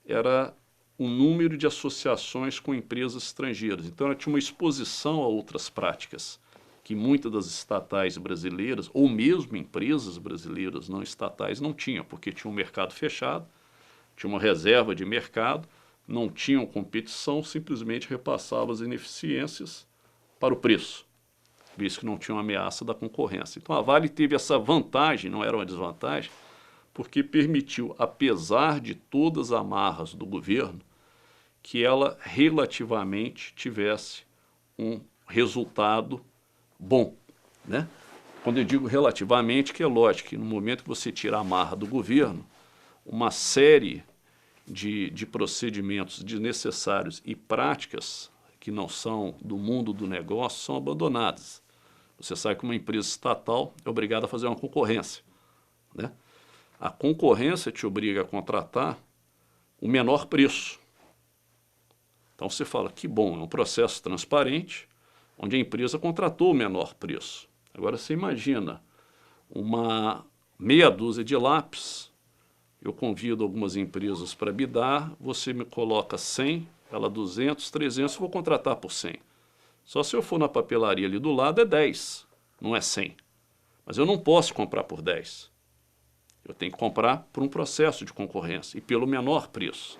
era o número de associações com empresas estrangeiras. Então, ela tinha uma exposição a outras práticas, que muitas das estatais brasileiras, ou mesmo empresas brasileiras não estatais, não tinham, porque tinha um mercado fechado, tinha uma reserva de mercado, não tinham competição, simplesmente repassavam as ineficiências para o preço, visto que não tinha uma ameaça da concorrência. Então, a Vale teve essa vantagem, não era uma desvantagem, porque permitiu, apesar de todas as amarras do governo, que ela relativamente tivesse um resultado bom, né? Quando eu digo relativamente, que é lógico que no momento que você tira a amarra do governo, uma série de procedimentos desnecessários e práticas que não são do mundo do negócio são abandonadas. Você sabe que uma empresa estatal é obrigada a fazer uma concorrência, né? A concorrência te obriga a contratar o menor preço. Então você fala, que bom, é um processo transparente, onde a empresa contratou o menor preço. Agora você imagina uma meia dúzia de lápis, eu convido algumas empresas para bidar, você me coloca 100, ela 200, 300, eu vou contratar por 100. Só se eu for na papelaria ali do lado é 10, não é 100. Mas eu não posso comprar por 10. Eu tenho que comprar por um processo de concorrência e pelo menor preço.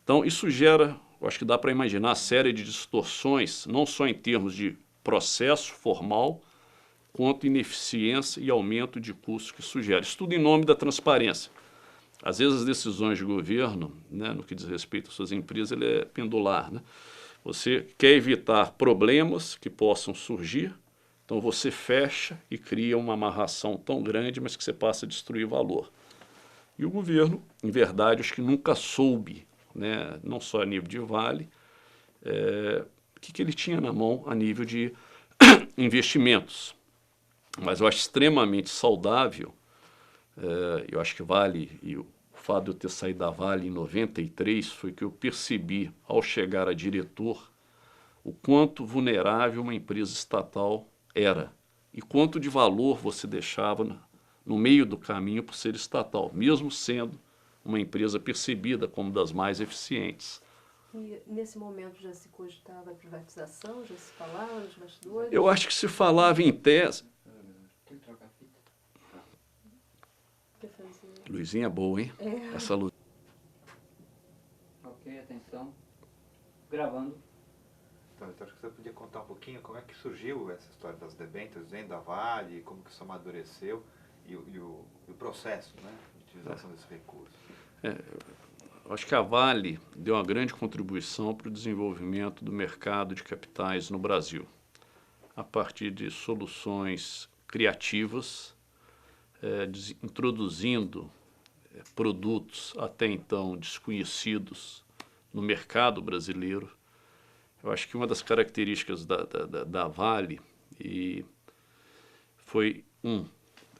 Então isso gera, eu acho que dá para imaginar, a série de distorções, não só em termos de processo formal, quanto ineficiência e aumento de custos que isso gera. Isso tudo em nome da transparência. Às vezes as decisões de governo, né, no que diz respeito às suas empresas, ele é pendular, né? Você quer evitar problemas que possam surgir, então você fecha e cria uma amarração tão grande, mas que você passa a destruir valor. E o governo, em verdade, acho que nunca soube, né, não só a nível de Vale, o que ele tinha na mão a nível de investimentos. Mas eu acho extremamente saudável, eu acho que Vale, e o fato de eu ter saído da Vale em 93, foi que eu percebi, ao chegar a diretor, o quanto vulnerável uma empresa estatal era e quanto de valor você deixava no meio do caminho por ser estatal, mesmo sendo uma empresa percebida como das mais eficientes. E nesse momento já se cogitava a privatização, já se falava nos bastidores? Eu acho que se falava em tese... Luzinha é boa, hein? Essa luz. Ok, atenção. Gravando. Então, eu acho que você podia contar um pouquinho como é que surgiu essa história das debêntures dentro da Vale, como que isso amadureceu e o processo, né, de utilização desse recurso. Eu acho que a Vale deu uma grande contribuição para o desenvolvimento do mercado de capitais no Brasil, a partir de soluções criativas, introduzindo produtos até então desconhecidos no mercado brasileiro. Eu acho que uma das características da Vale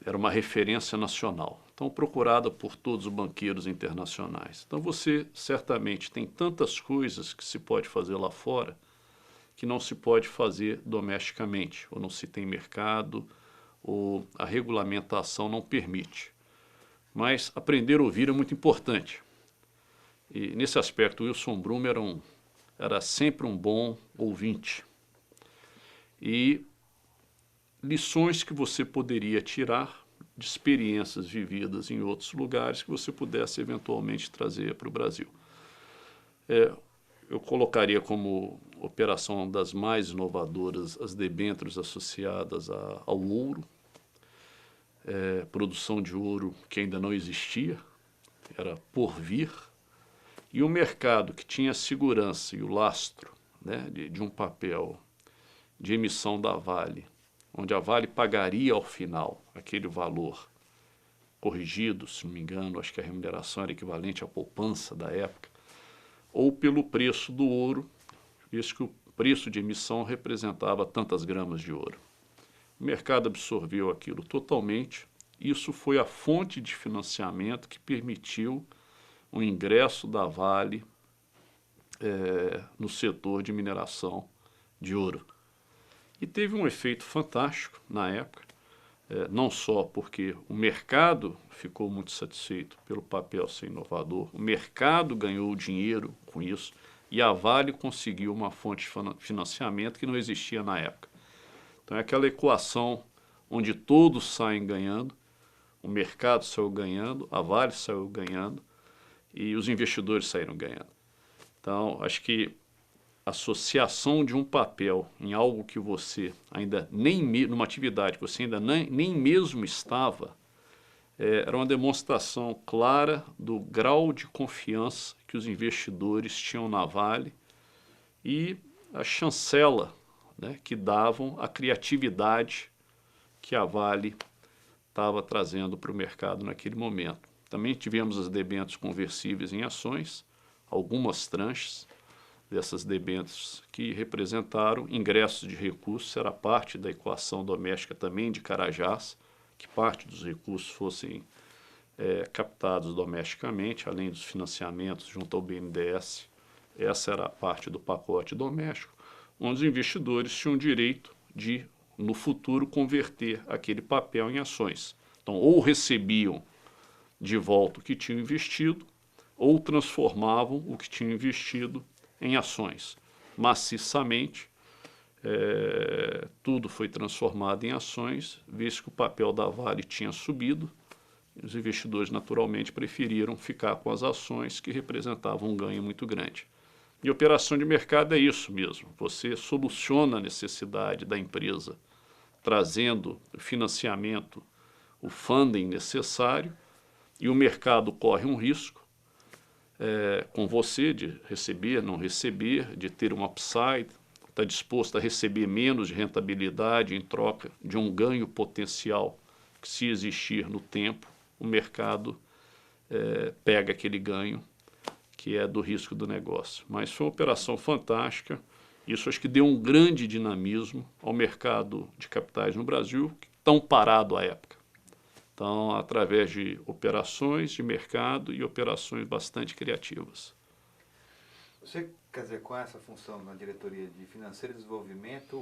era uma referência nacional, então procurada por todos os banqueiros internacionais. Então você certamente tem tantas coisas que se pode fazer lá fora que não se pode fazer domesticamente, ou não se tem mercado, ou a regulamentação não permite. Mas aprender a ouvir é muito importante. E nesse aspecto o Wilson Brum era sempre um bom ouvinte. E lições que você poderia tirar de experiências vividas em outros lugares que você pudesse eventualmente trazer para o Brasil. Eu colocaria como operação das mais inovadoras as debêntures associadas ao ouro, produção de ouro que ainda não existia, era por vir, e o mercado que tinha a segurança e o lastro, né, de um papel de emissão da Vale, onde a Vale pagaria ao final aquele valor corrigido, se não me engano, acho que a remuneração era equivalente à poupança da época, ou pelo preço do ouro, visto que o preço de emissão representava tantas gramas de ouro. O mercado absorveu aquilo totalmente. Isso foi a fonte de financiamento que permitiu o ingresso da Vale no setor de mineração de ouro. E teve um efeito fantástico na época, não só porque o mercado ficou muito satisfeito pelo papel ser inovador, o mercado ganhou dinheiro com isso e a Vale conseguiu uma fonte de financiamento que não existia na época. Então é aquela equação onde todos saem ganhando, o mercado saiu ganhando, a Vale saiu ganhando e os investidores saíram ganhando. Então acho que a associação de um papel em algo que você ainda numa atividade que você ainda nem mesmo estava, era uma demonstração clara do grau de confiança que os investidores tinham na Vale e a chancela, né, que davam a criatividade que a Vale estava trazendo para o mercado naquele momento. Também tivemos as debêntures conversíveis em ações, algumas tranches dessas debêntures que representaram ingressos de recursos, era parte da equação doméstica também de Carajás, que parte dos recursos fossem captados domesticamente, além dos financiamentos junto ao BNDES. Essa era a parte do pacote doméstico, onde os investidores tinham direito de, no futuro, converter aquele papel em ações. Então, ou recebiam de volta o que tinham investido, ou transformavam o que tinham investido em ações. Maciçamente, tudo foi transformado em ações, visto que o papel da Vale tinha subido, e os investidores naturalmente preferiram ficar com as ações que representavam um ganho muito grande. E operação de mercado é isso mesmo, você soluciona a necessidade da empresa, trazendo o financiamento, o funding necessário, e o mercado corre um risco com você de receber, não receber, de ter um upside, está disposto a receber menos de rentabilidade em troca de um ganho potencial que, se existir no tempo, o mercado pega aquele ganho que é do risco do negócio. Mas foi uma operação fantástica, isso acho que deu um grande dinamismo ao mercado de capitais no Brasil, tão parado à época. Então, através de operações de mercado e operações bastante criativas. Você, quer dizer, com essa função na diretoria de financeiro e desenvolvimento,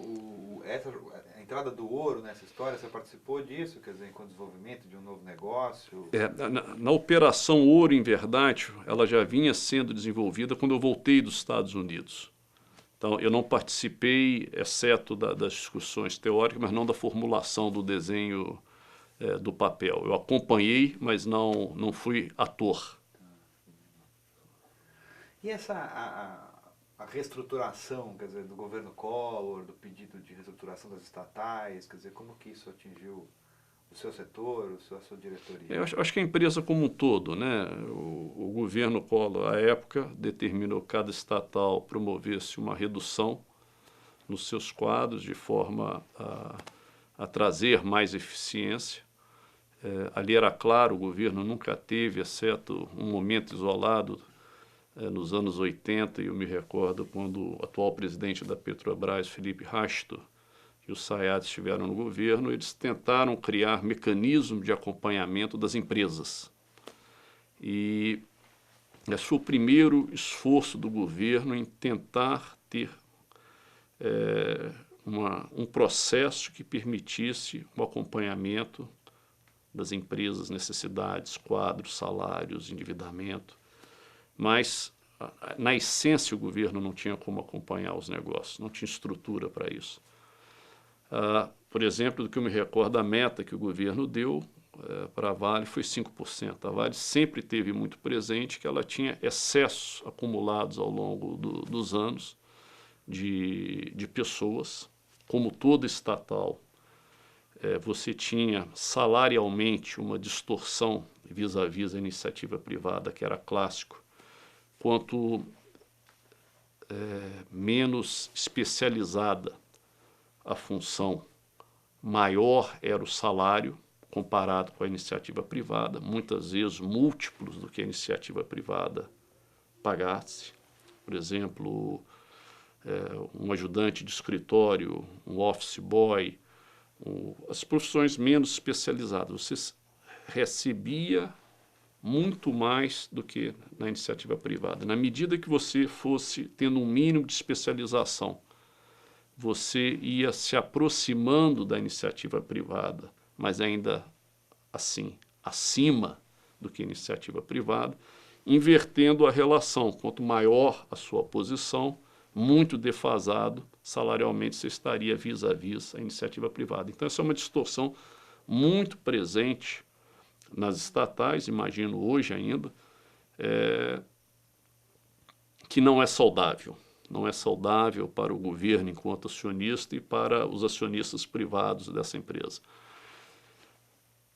a entrada do ouro nessa história, você participou disso, quer dizer, com o desenvolvimento de um novo negócio? Na operação Ouro em Verdade, ela já vinha sendo desenvolvida quando eu voltei dos Estados Unidos. Então, eu não participei, exceto das discussões teóricas, mas não da formulação do desenho do papel. Eu acompanhei, mas não fui ator. E essa a reestruturação, quer dizer, do governo Collor, do pedido de reestruturação das estatais, quer dizer, como que isso atingiu o seu setor, a sua diretoria? Eu acho que a empresa como um todo, né? O governo Collor, à época, determinou que cada estatal promovesse uma redução nos seus quadros de forma a trazer mais eficiência. Ali era claro, o governo nunca teve, exceto um momento isolado nos anos 80, e eu me recordo quando o atual presidente da Petrobras, Felipe Hastor, e o Sayad estiveram no governo, eles tentaram criar mecanismos de acompanhamento das empresas. E esse foi o primeiro esforço do governo em tentar ter um processo que permitisse o acompanhamento das empresas, necessidades, quadros, salários, endividamento. Mas, na essência, o governo não tinha como acompanhar os negócios, não tinha estrutura para isso. Por exemplo, do que eu me recordo, a meta que o governo deu para a Vale foi 5%. A Vale sempre teve muito presente que ela tinha excessos acumulados ao longo dos anos de pessoas, como toda estatal. Você tinha salarialmente uma distorção vis-à-vis a iniciativa privada, que era clássico. Quanto menos especializada a função, maior era o salário comparado com a iniciativa privada, muitas vezes múltiplos do que a iniciativa privada pagasse. Por exemplo, um ajudante de escritório, um office boy, as profissões menos especializadas. Você recebia muito mais do que na iniciativa privada. Na medida que você fosse tendo um mínimo de especialização, você ia se aproximando da iniciativa privada, mas ainda assim, acima do que a iniciativa privada, invertendo a relação. Quanto maior a sua posição, muito defasado, salarialmente você estaria vis-à-vis a iniciativa privada. Então, essa é uma distorção muito presente nas estatais, imagino hoje ainda, que não é saudável. Não é saudável para o governo enquanto acionista e para os acionistas privados dessa empresa.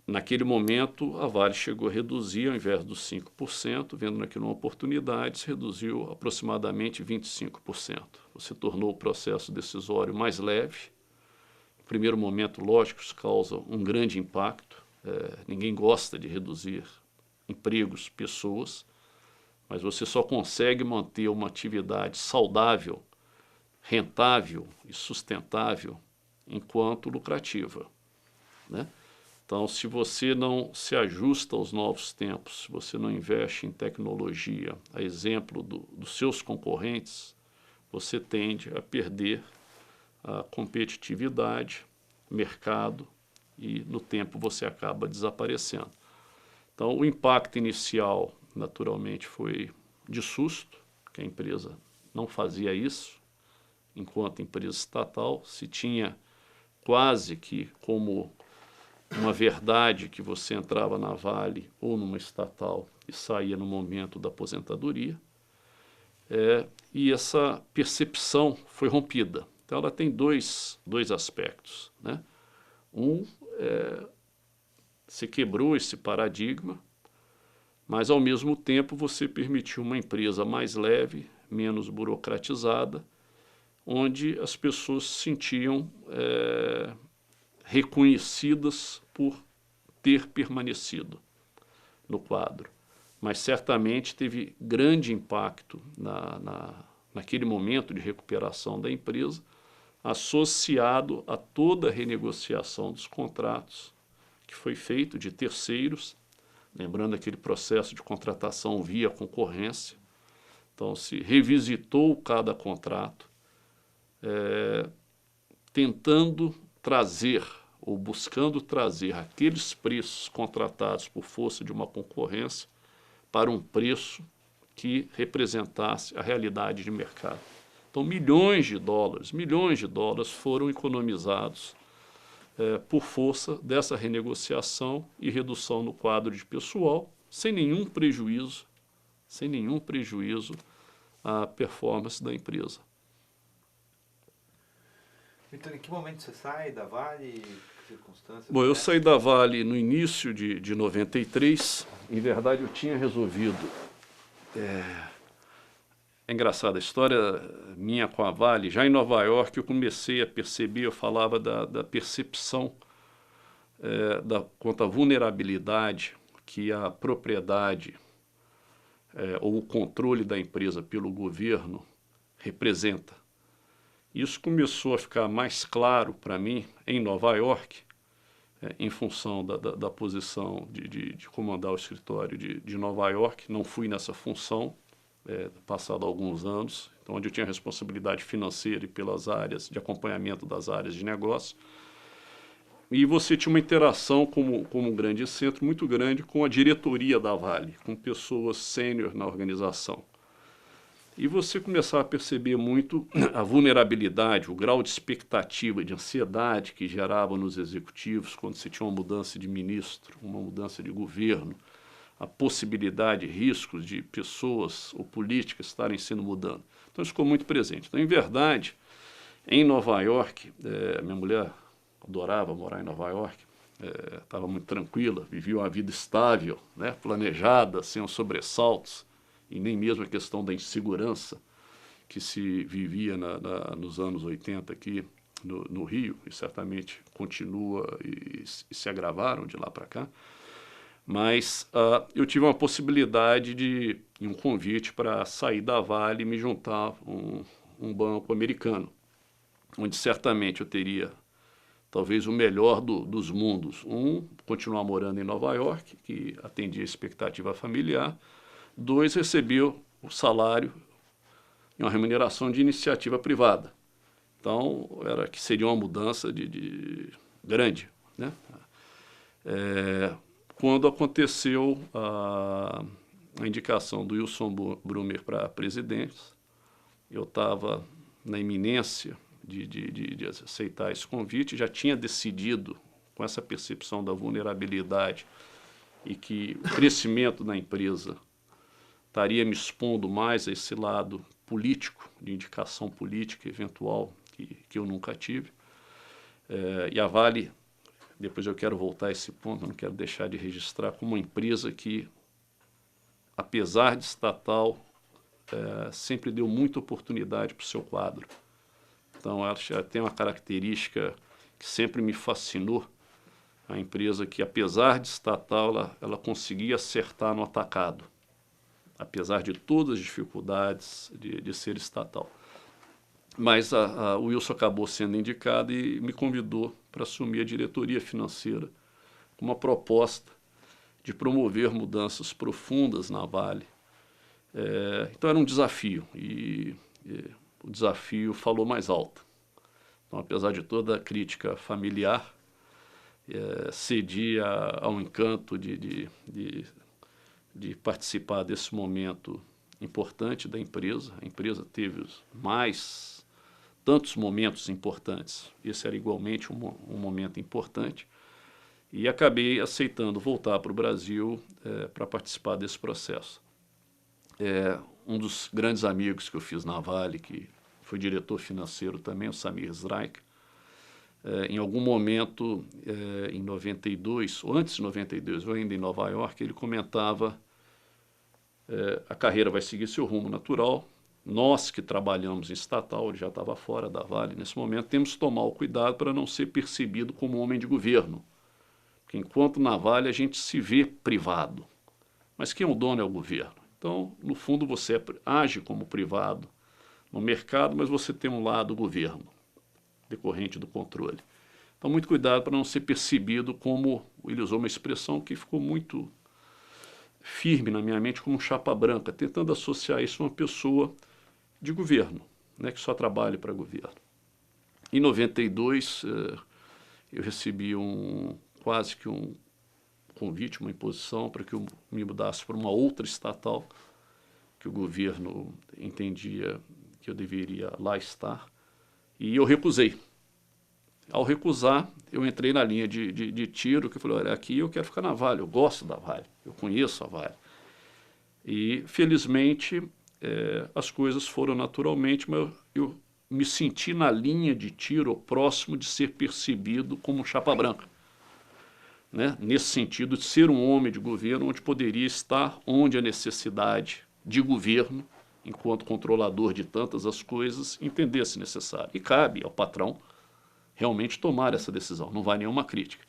Naquele momento, a Vale chegou a reduzir, ao invés dos 5%, vendo naquilo uma oportunidade, se reduziu aproximadamente 25%. Você tornou o processo decisório mais leve. No primeiro momento, lógico, isso causa um grande impacto. Ninguém gosta de reduzir empregos, pessoas, mas você só consegue manter uma atividade saudável, rentável e sustentável enquanto lucrativa, né? Então, se você não se ajusta aos novos tempos, se você não investe em tecnologia, a exemplo dos seus concorrentes, você tende a perder a competitividade, mercado, e no tempo você acaba desaparecendo. Então, o impacto inicial, naturalmente, foi de susto, que a empresa não fazia isso, enquanto empresa estatal, se tinha quase que como uma verdade que você entrava na Vale ou numa estatal e saía no momento da aposentadoria, e essa percepção foi rompida. Então, ela tem dois aspectos, né? Você quebrou esse paradigma, mas, ao mesmo tempo, você permitiu uma empresa mais leve, menos burocratizada, onde as pessoas se sentiam reconhecidas por ter permanecido no quadro. Mas, certamente, teve grande impacto naquele momento de recuperação da empresa, associado a toda a renegociação dos contratos que foi feito de terceiros, lembrando aquele processo de contratação via concorrência. Então, se revisitou cada contrato, tentando trazer ou buscando trazer aqueles preços contratados por força de uma concorrência para um preço que representasse a realidade de mercado. Então, milhões de dólares foram economizados por força dessa renegociação e redução no quadro de pessoal, sem nenhum prejuízo à performance da empresa. Então, em que momento você sai da Vale? circunstâncias? Bom, eu saí da Vale no início de 93. Em verdade, eu tinha resolvido... É engraçada a história minha com a Vale. Já em Nova York eu comecei a perceber, eu falava da percepção quanto à vulnerabilidade que a propriedade ou o controle da empresa pelo governo representa. Isso começou a ficar mais claro para mim em Nova York, em função da posição de comandar o escritório de Nova York. Não fui nessa função, passado alguns anos, então, onde eu tinha responsabilidade financeira e pelas áreas de acompanhamento das áreas de negócio. E você tinha uma interação como um grande centro muito grande com a diretoria da Vale, com pessoas sênior na organização. E você começava a perceber muito a vulnerabilidade, o grau de expectativa, de ansiedade que gerava nos executivos quando se tinha uma mudança de ministro, uma mudança de governo, a possibilidade, riscos de pessoas ou políticas estarem sendo mudando. Então isso ficou muito presente. Então, em verdade, em Nova York, minha mulher adorava morar em Nova York, estava muito tranquila, vivia uma vida estável, né, planejada, sem os sobressaltos, e nem mesmo a questão da insegurança que se vivia nos anos 80 aqui no Rio, e certamente continua e se agravaram de lá para cá. Mas eu tive uma possibilidade e um convite para sair da Vale e me juntar a um banco americano, onde certamente eu teria talvez o melhor dos mundos. Continuar morando em Nova York, que atendia a expectativa familiar. 2, receber o salário e uma remuneração de iniciativa privada. Então, que seria uma mudança grande, né? Quando aconteceu a indicação do Wilson Brumer para presidente, eu estava na iminência de aceitar esse convite, já tinha decidido, com essa percepção da vulnerabilidade e que o crescimento da empresa estaria me expondo mais a esse lado político, de indicação política eventual, que eu nunca tive. E a Vale, depois eu quero voltar a esse ponto, eu não quero deixar de registrar, como uma empresa que, apesar de estatal, sempre deu muita oportunidade para o seu quadro. Então, ela tem uma característica que sempre me fascinou, a empresa que, apesar de estatal, ela conseguia acertar no atacado, apesar de todas as dificuldades de ser estatal. Mas o Wilson acabou sendo indicado e me convidou para assumir a diretoria financeira, com uma proposta de promover mudanças profundas na Vale. Então era um desafio, e o desafio falou mais alto. Então, apesar de toda a crítica familiar, cedi ao encanto de participar desse momento importante da empresa. A empresa teve tantos momentos importantes. Esse era igualmente um momento importante. E acabei aceitando voltar para o Brasil para participar desse processo. Um dos grandes amigos que eu fiz na Vale, que foi diretor financeiro também, o Samir Zraik, em algum momento, em 92, ou antes de 92, eu ainda em Nova York, ele comentava: a carreira vai seguir seu rumo natural. Nós que trabalhamos em estatal, ele já estava fora da Vale nesse momento, temos que tomar o cuidado para não ser percebido como homem de governo. Porque enquanto na Vale a gente se vê privado, mas quem é o dono é o governo. Então, no fundo, você age como privado no mercado, mas você tem um lado governo, decorrente do controle. Então, muito cuidado para não ser percebido como, ele usou uma expressão que ficou muito firme na minha mente, como chapa branca, tentando associar isso a uma pessoa de governo, né, que só trabalha para governo. Em 92, eu recebi quase que um convite, uma imposição para que eu me mudasse para uma outra estatal, que o governo entendia que eu deveria lá estar, e eu recusei. Ao recusar, eu entrei na linha de tiro, que eu falei: olha, aqui eu quero ficar na Vale, eu gosto da Vale, eu conheço a Vale. E, felizmente, as coisas foram naturalmente, mas eu me senti na linha de tiro, próximo de ser percebido como um chapa branca. Né? Nesse sentido de ser um homem de governo onde poderia estar onde a necessidade de governo, enquanto controlador de tantas as coisas, entendesse necessário. E cabe ao patrão realmente tomar essa decisão, não vai nenhuma crítica.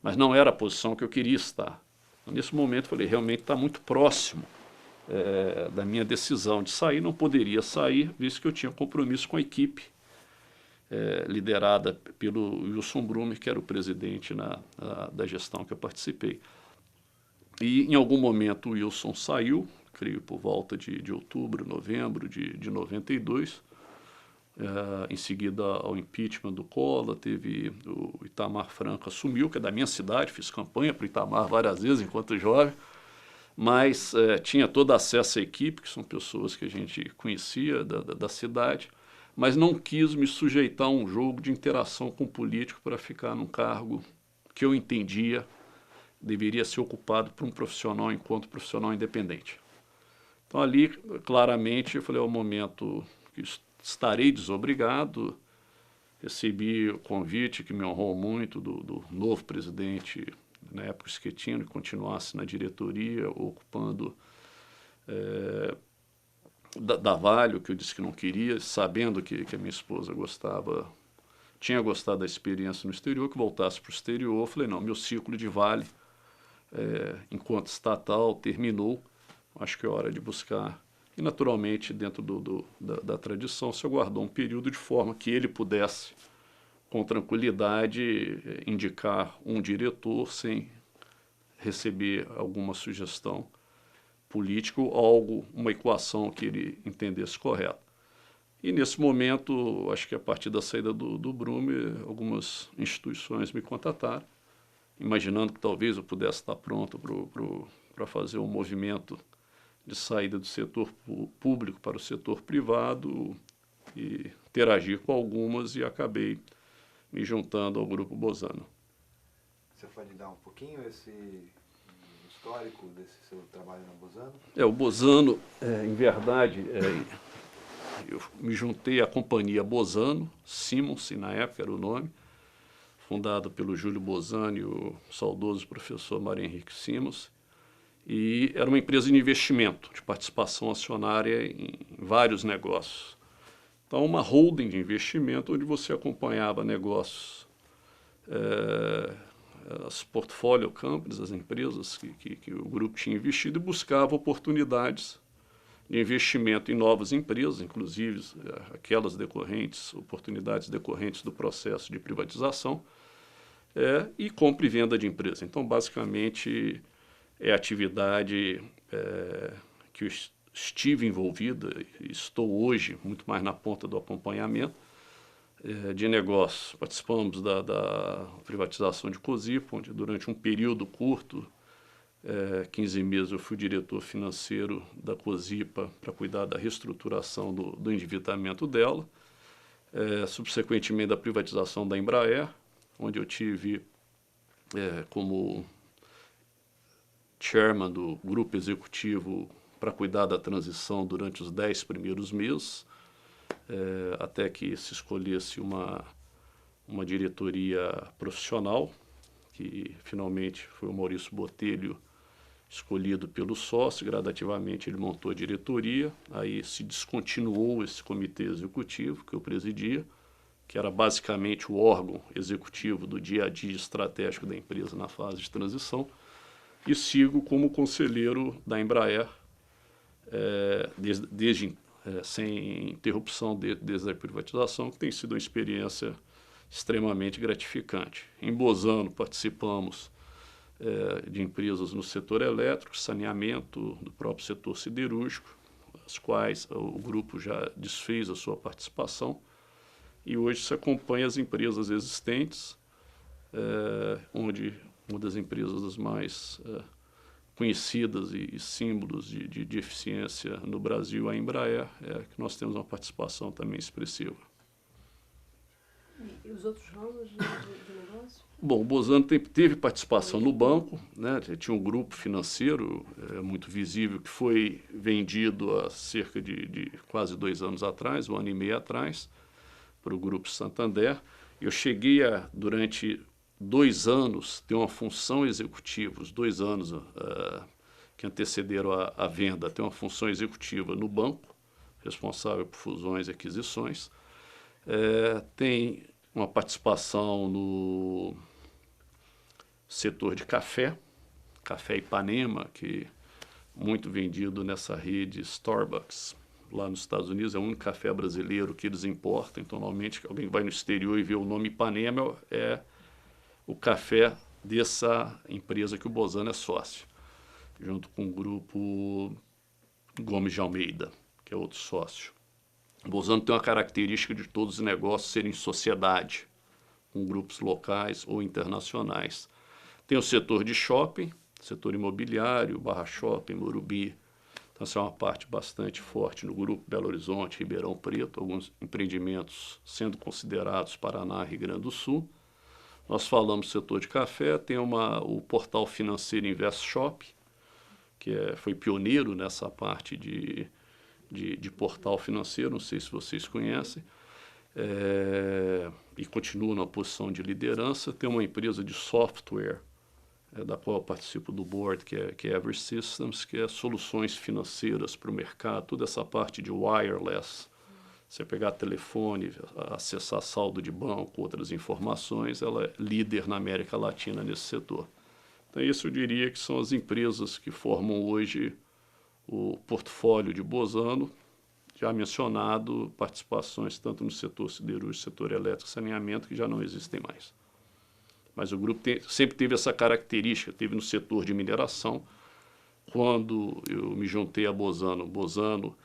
Mas não era a posição que eu queria estar. Nesse momento, falei, realmente está muito próximo da minha decisão de sair, não poderia sair, visto que eu tinha compromisso com a equipe, liderada pelo Wilson Brumer, que era o presidente da gestão que eu participei. E em algum momento o Wilson saiu, creio por volta de outubro, novembro de 92, em seguida ao impeachment do Collor, teve o Itamar Franco assumiu, que é da minha cidade, fiz campanha para o Itamar várias vezes enquanto jovem, mas tinha todo acesso à equipe, que são pessoas que a gente conhecia da cidade, mas não quis me sujeitar a um jogo de interação com o político para ficar num cargo que eu entendia deveria ser ocupado por um profissional enquanto profissional independente. Então ali, claramente, eu falei, é o momento que estarei desobrigado, recebi o convite que me honrou muito do novo presidente, na época Schettino, que continuasse na diretoria, ocupando da Vale, que eu disse que não queria, sabendo que a minha esposa tinha gostado da experiência no exterior, que voltasse para o exterior. Eu falei, não, meu ciclo de Vale, enquanto estatal, terminou, acho que é hora de buscar. E, naturalmente, dentro da tradição, se aguardou um período de forma que ele pudesse, com tranquilidade, indicar um diretor sem receber alguma sugestão política ou uma equação que ele entendesse correta. E, nesse momento, acho que a partir da saída do Brumer, algumas instituições me contataram, imaginando que talvez eu pudesse estar pronto para fazer um movimento de saída do setor público para o setor privado e interagir com algumas, e acabei me juntando ao Grupo Bozano. Você pode dar um pouquinho esse histórico desse seu trabalho na Bozano? O Bozano, em verdade, eu me juntei à companhia Bozano, Simons, na época era o nome, fundado pelo Júlio Bozano e o saudoso professor Mário Henrique Simons. E era uma empresa de investimento, de participação acionária em vários negócios. Então, uma holding de investimento onde você acompanhava negócios, as portfolio companies, as empresas que o grupo tinha investido, e buscava oportunidades de investimento em novas empresas, inclusive aquelas oportunidades decorrentes do processo de privatização, e compra e venda de empresa. Então, basicamente, é a atividade que eu estive envolvida e estou hoje muito mais na ponta do acompanhamento de negócios. Participamos da privatização de Cosipa, onde durante um período curto, 15 meses, eu fui diretor financeiro da Cosipa para cuidar da reestruturação do endividamento dela. Subsequentemente, da privatização da Embraer, onde eu tive como chairman do grupo executivo para cuidar da transição durante os 10 primeiros meses, até que se escolhesse uma diretoria profissional, que finalmente foi o Maurício Botelho escolhido pelo sócio. Gradativamente ele montou a diretoria, aí se descontinuou esse comitê executivo que eu presidia, que era basicamente o órgão executivo do dia a dia estratégico da empresa na fase de transição, e sigo como conselheiro da Embraer sem interrupção desde a privatização, que tem sido uma experiência extremamente gratificante. Em Bozano participamos de empresas no setor elétrico, saneamento, do próprio setor siderúrgico, as quais o grupo já desfez a sua participação, e hoje se acompanha as empresas existentes, onde uma das empresas mais conhecidas e símbolos de eficiência no Brasil, a Embraer, que nós temos uma participação também expressiva. E os outros ramos de negócio? Bom, o Bozano teve participação no banco, né? Tinha um grupo financeiro muito visível que foi vendido há cerca de quase 2 anos atrás, 1 ano e meio atrás, para o Grupo Santander. Eu cheguei a, durante 2 anos, ter uma função executiva, os 2 anos que antecederam a venda, ter uma função executiva no banco, responsável por fusões e aquisições. Tem uma participação no setor de café, Café Ipanema, que é muito vendido nessa rede Starbucks, lá nos Estados Unidos, é o único café brasileiro que eles importam. Então, normalmente, alguém vai no exterior e vê o nome Ipanema, é o café dessa empresa que o Bozano é sócio, junto com o grupo Gomes de Almeida, que é outro sócio. O Bozano tem uma característica de todos os negócios serem sociedade, com grupos locais ou internacionais. Tem o setor de shopping, setor imobiliário, Barra Shopping, Morumbi. Então, essa é uma parte bastante forte no grupo, Belo Horizonte, Ribeirão Preto, alguns empreendimentos sendo considerados Paraná, Rio Grande do Sul. Nós falamos do setor de café, tem o portal financeiro Invest Shop, que foi pioneiro nessa parte de portal financeiro, não sei se vocês conhecem, e continua na posição de liderança. Tem uma empresa de software, da qual eu participo do board, que é Ever Systems, que é soluções financeiras para o mercado, toda essa parte de wireless, você pegar telefone, acessar saldo de banco, outras informações, ela é líder na América Latina nesse setor. Então, isso eu diria que são as empresas que formam hoje o portfólio de Bozano, já mencionado, participações tanto no setor siderúrgico, setor elétrico e saneamento, que já não existem mais. Mas o grupo sempre teve essa característica, teve no setor de mineração. Quando eu me juntei a Bozano, Bozano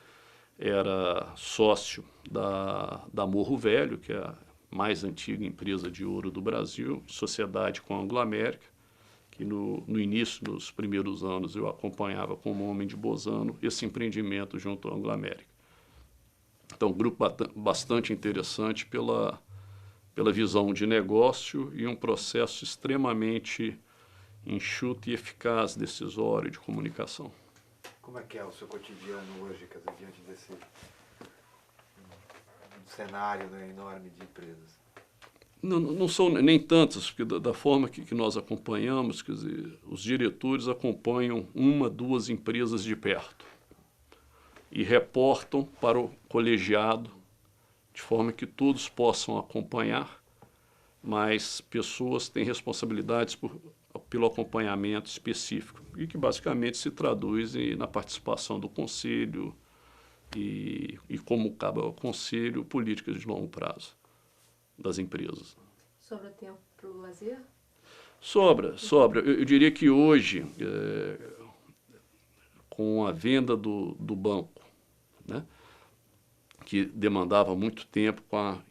era sócio da Morro Velho, que é a mais antiga empresa de ouro do Brasil, sociedade com a Anglo-América, que no início, nos primeiros anos, eu acompanhava como homem de Bozano esse empreendimento junto à Anglo-América. Então, um grupo bastante interessante pela visão de negócio e um processo extremamente enxuto e eficaz, decisório de comunicação. Como é que é o seu cotidiano hoje, quer dizer, diante desse cenário, né, enorme de empresas? Não são nem tantas, porque da forma que nós acompanhamos, quer dizer, os diretores acompanham 1, 2 empresas de perto e reportam para o colegiado, de forma que todos possam acompanhar, mas pessoas têm responsabilidades pelo acompanhamento específico, e que basicamente se traduzem na participação do conselho e como cabe ao conselho, políticas de longo prazo das empresas. Sobra tempo para o lazer? Sobra. Eu diria que hoje, com a venda do banco, né, que demandava muito tempo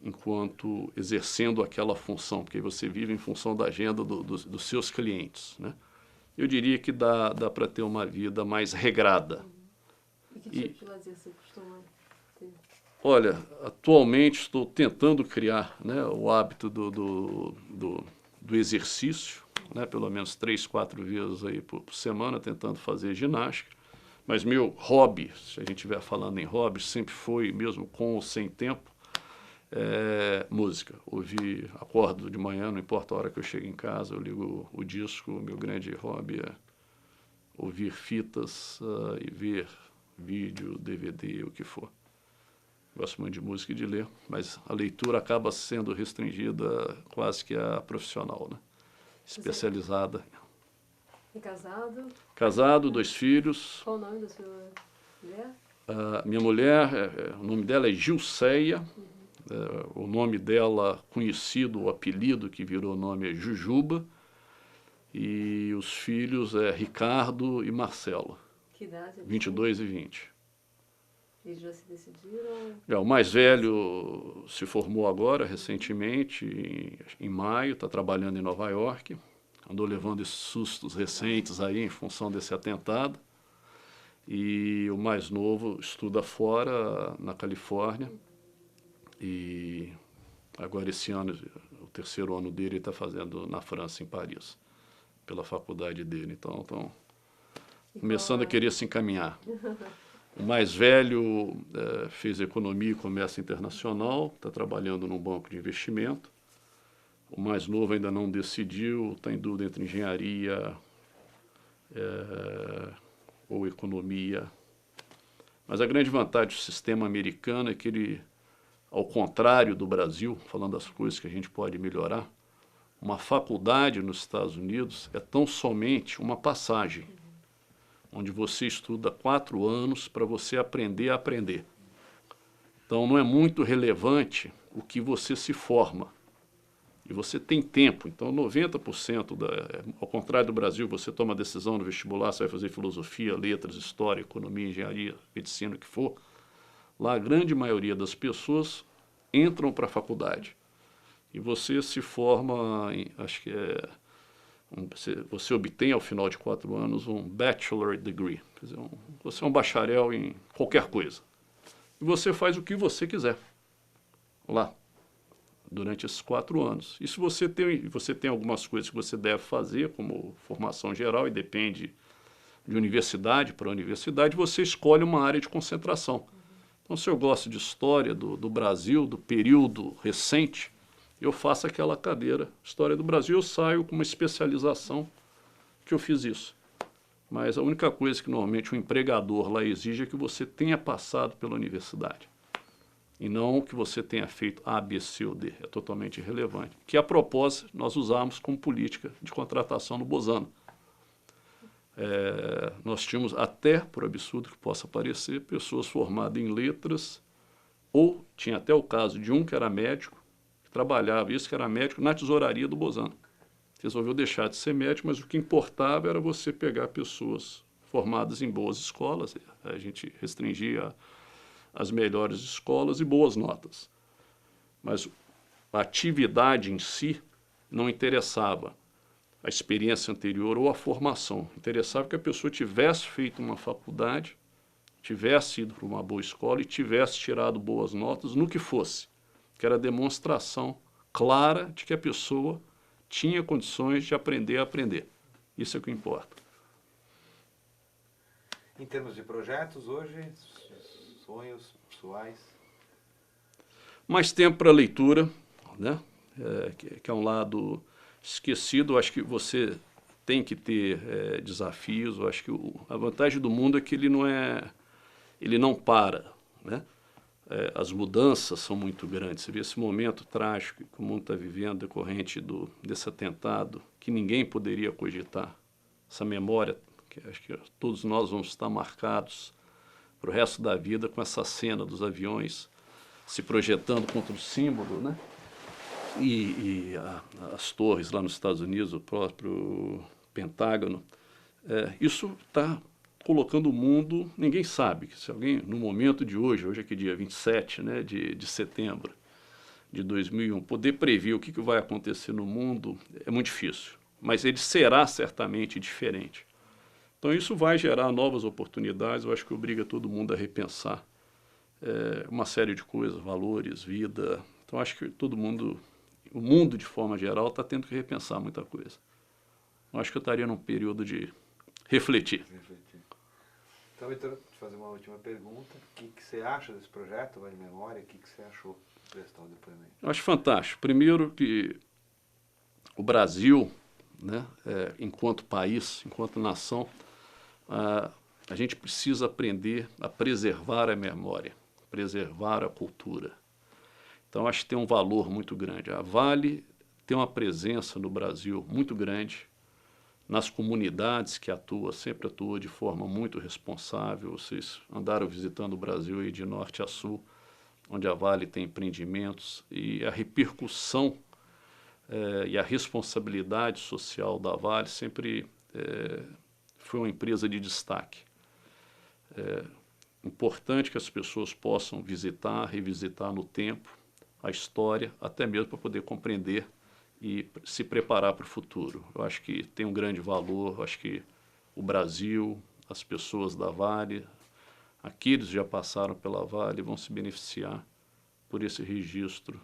enquanto exercendo aquela função, porque você vive em função da agenda dos seus clientes, né? Eu diria que dá para ter uma vida mais regrada. E que tipo de lazer você costuma ter? Olha, atualmente estou tentando criar, né, o hábito do exercício, né, pelo menos 3, 4 vezes aí por semana, tentando fazer ginástica. Mas meu hobby, se a gente estiver falando em hobby, sempre foi, mesmo com ou sem tempo, música. Acordo de manhã, não importa a hora que eu chego em casa, eu ligo o disco. O meu grande hobby é ouvir fitas e ver vídeo, DVD, o que for. Gosto muito de música e de ler, mas a leitura acaba sendo restringida quase que a profissional, né? Especializada. E casado? Casado, 2 filhos. Qual o nome da sua mulher? Minha mulher, o nome dela é Gilceia. O nome dela conhecido, o apelido que virou nome é Jujuba. E os filhos é Ricardo e Marcelo. Que idade? 22 e 20. Eles já se decidiram? O mais velho se formou agora, recentemente, em maio, está trabalhando em Nova York. Andou levando esses sustos recentes aí em função desse atentado. E o mais novo estuda fora, na Califórnia. E Agora, esse ano, o terceiro ano dele, ele está fazendo na França, em Paris, pela faculdade dele. Então, começando a querer se encaminhar. O mais velho fez Economia e Comércio Internacional, está trabalhando num banco de investimento. O mais novo ainda não decidiu, está em dúvida entre engenharia ou economia. Mas a grande vantagem do sistema americano é que ele, ao contrário do Brasil, falando das coisas que a gente pode melhorar, uma faculdade nos Estados Unidos é tão somente uma passagem, onde você estuda 4 anos para você aprender a aprender. Então, não é muito relevante o que você se forma. E você tem tempo. Então, 90%, ao contrário do Brasil, você toma a decisão no vestibular, você vai fazer filosofia, letras, história, economia, engenharia, medicina, o que for. Lá, a grande maioria das pessoas entram para a faculdade. E você se forma, acho que você obtém, ao final de 4 anos, um bachelor degree. Quer dizer, você é um bacharel em qualquer coisa. E você faz o que você quiser lá, durante esses 4 anos. E se você tem algumas coisas que você deve fazer, como formação geral, e depende de universidade para universidade, você escolhe uma área de concentração. Então, se eu gosto de história do Brasil, do período recente, eu faço aquela cadeira, História do Brasil, eu saio com uma especialização que eu fiz isso. Mas a única coisa que normalmente o empregador lá exige é que você tenha passado pela universidade. E não que você tenha feito A, B, C ou D. É totalmente irrelevante. Que, a propósito, nós usamos como política de contratação no Bozano. Nós tínhamos, até, por absurdo que possa parecer, pessoas formadas em letras, ou tinha até o caso de um que era médico, que trabalhava, isso que era médico, na tesouraria do Bozano. Resolveu deixar de ser médico, mas o que importava era você pegar pessoas formadas em boas escolas, a gente restringia as melhores escolas e boas notas. Mas a atividade em si não interessava a experiência anterior ou a formação. Interessava que a pessoa tivesse feito uma faculdade, tivesse ido para uma boa escola e tivesse tirado boas notas no que fosse, que era a demonstração clara de que a pessoa tinha condições de aprender a aprender. Isso é o que importa. Em termos de projetos, hoje, sonhos pessoais? Mais tempo para leitura, né? Que é um lado esquecido. Acho que você tem que ter desafios. Eu acho que a vantagem do mundo é que ele não para, né? As mudanças são muito grandes. Você vê esse momento trágico que o mundo está vivendo decorrente desse atentado, que ninguém poderia cogitar. Essa memória, que acho que todos nós vamos estar marcados para o resto da vida com essa cena dos aviões se projetando contra o símbolo, né? E as torres lá nos Estados Unidos, o próprio Pentágono. Isso está colocando o mundo, ninguém sabe, se alguém, no momento de hoje é que dia 27, né, de setembro de 2001, poder prever o que vai acontecer no mundo é muito difícil, mas ele será certamente diferente. Então isso vai gerar novas oportunidades, eu acho que obriga todo mundo a repensar uma série de coisas, valores, vida. Então acho que todo mundo, o mundo de forma geral, está tendo que repensar muita coisa. Eu acho que eu estaria num período de refletir. Então, Vitor, vou te fazer uma última pergunta. O que você acha desse projeto, Vai de Memória? O que você achou de prestar o depoimento? Eu acho fantástico. Primeiro que o Brasil, né, enquanto país, enquanto nação, a gente precisa aprender a preservar a memória, preservar a cultura. Então, acho que tem um valor muito grande. A Vale tem uma presença no Brasil muito grande, nas comunidades que atua, sempre atua de forma muito responsável. Vocês andaram visitando o Brasil aí de norte a sul, onde a Vale tem empreendimentos, e a repercussão e a responsabilidade social da Vale sempre foi uma empresa de destaque. Importante que as pessoas possam visitar, revisitar no tempo a história, até mesmo para poder compreender e se preparar para o futuro. Eu acho que tem um grande valor, eu acho que o Brasil, as pessoas da Vale, aqueles que já passaram pela Vale vão se beneficiar por esse registro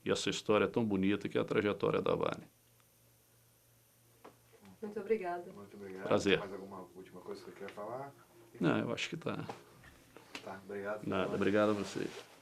e essa história tão bonita que é a trajetória da Vale. Muito obrigada. Muito obrigado. Prazer. Mais alguma última coisa que você quer falar? Não, eu acho que tá. Tá, obrigado. Nada, obrigado a vocês.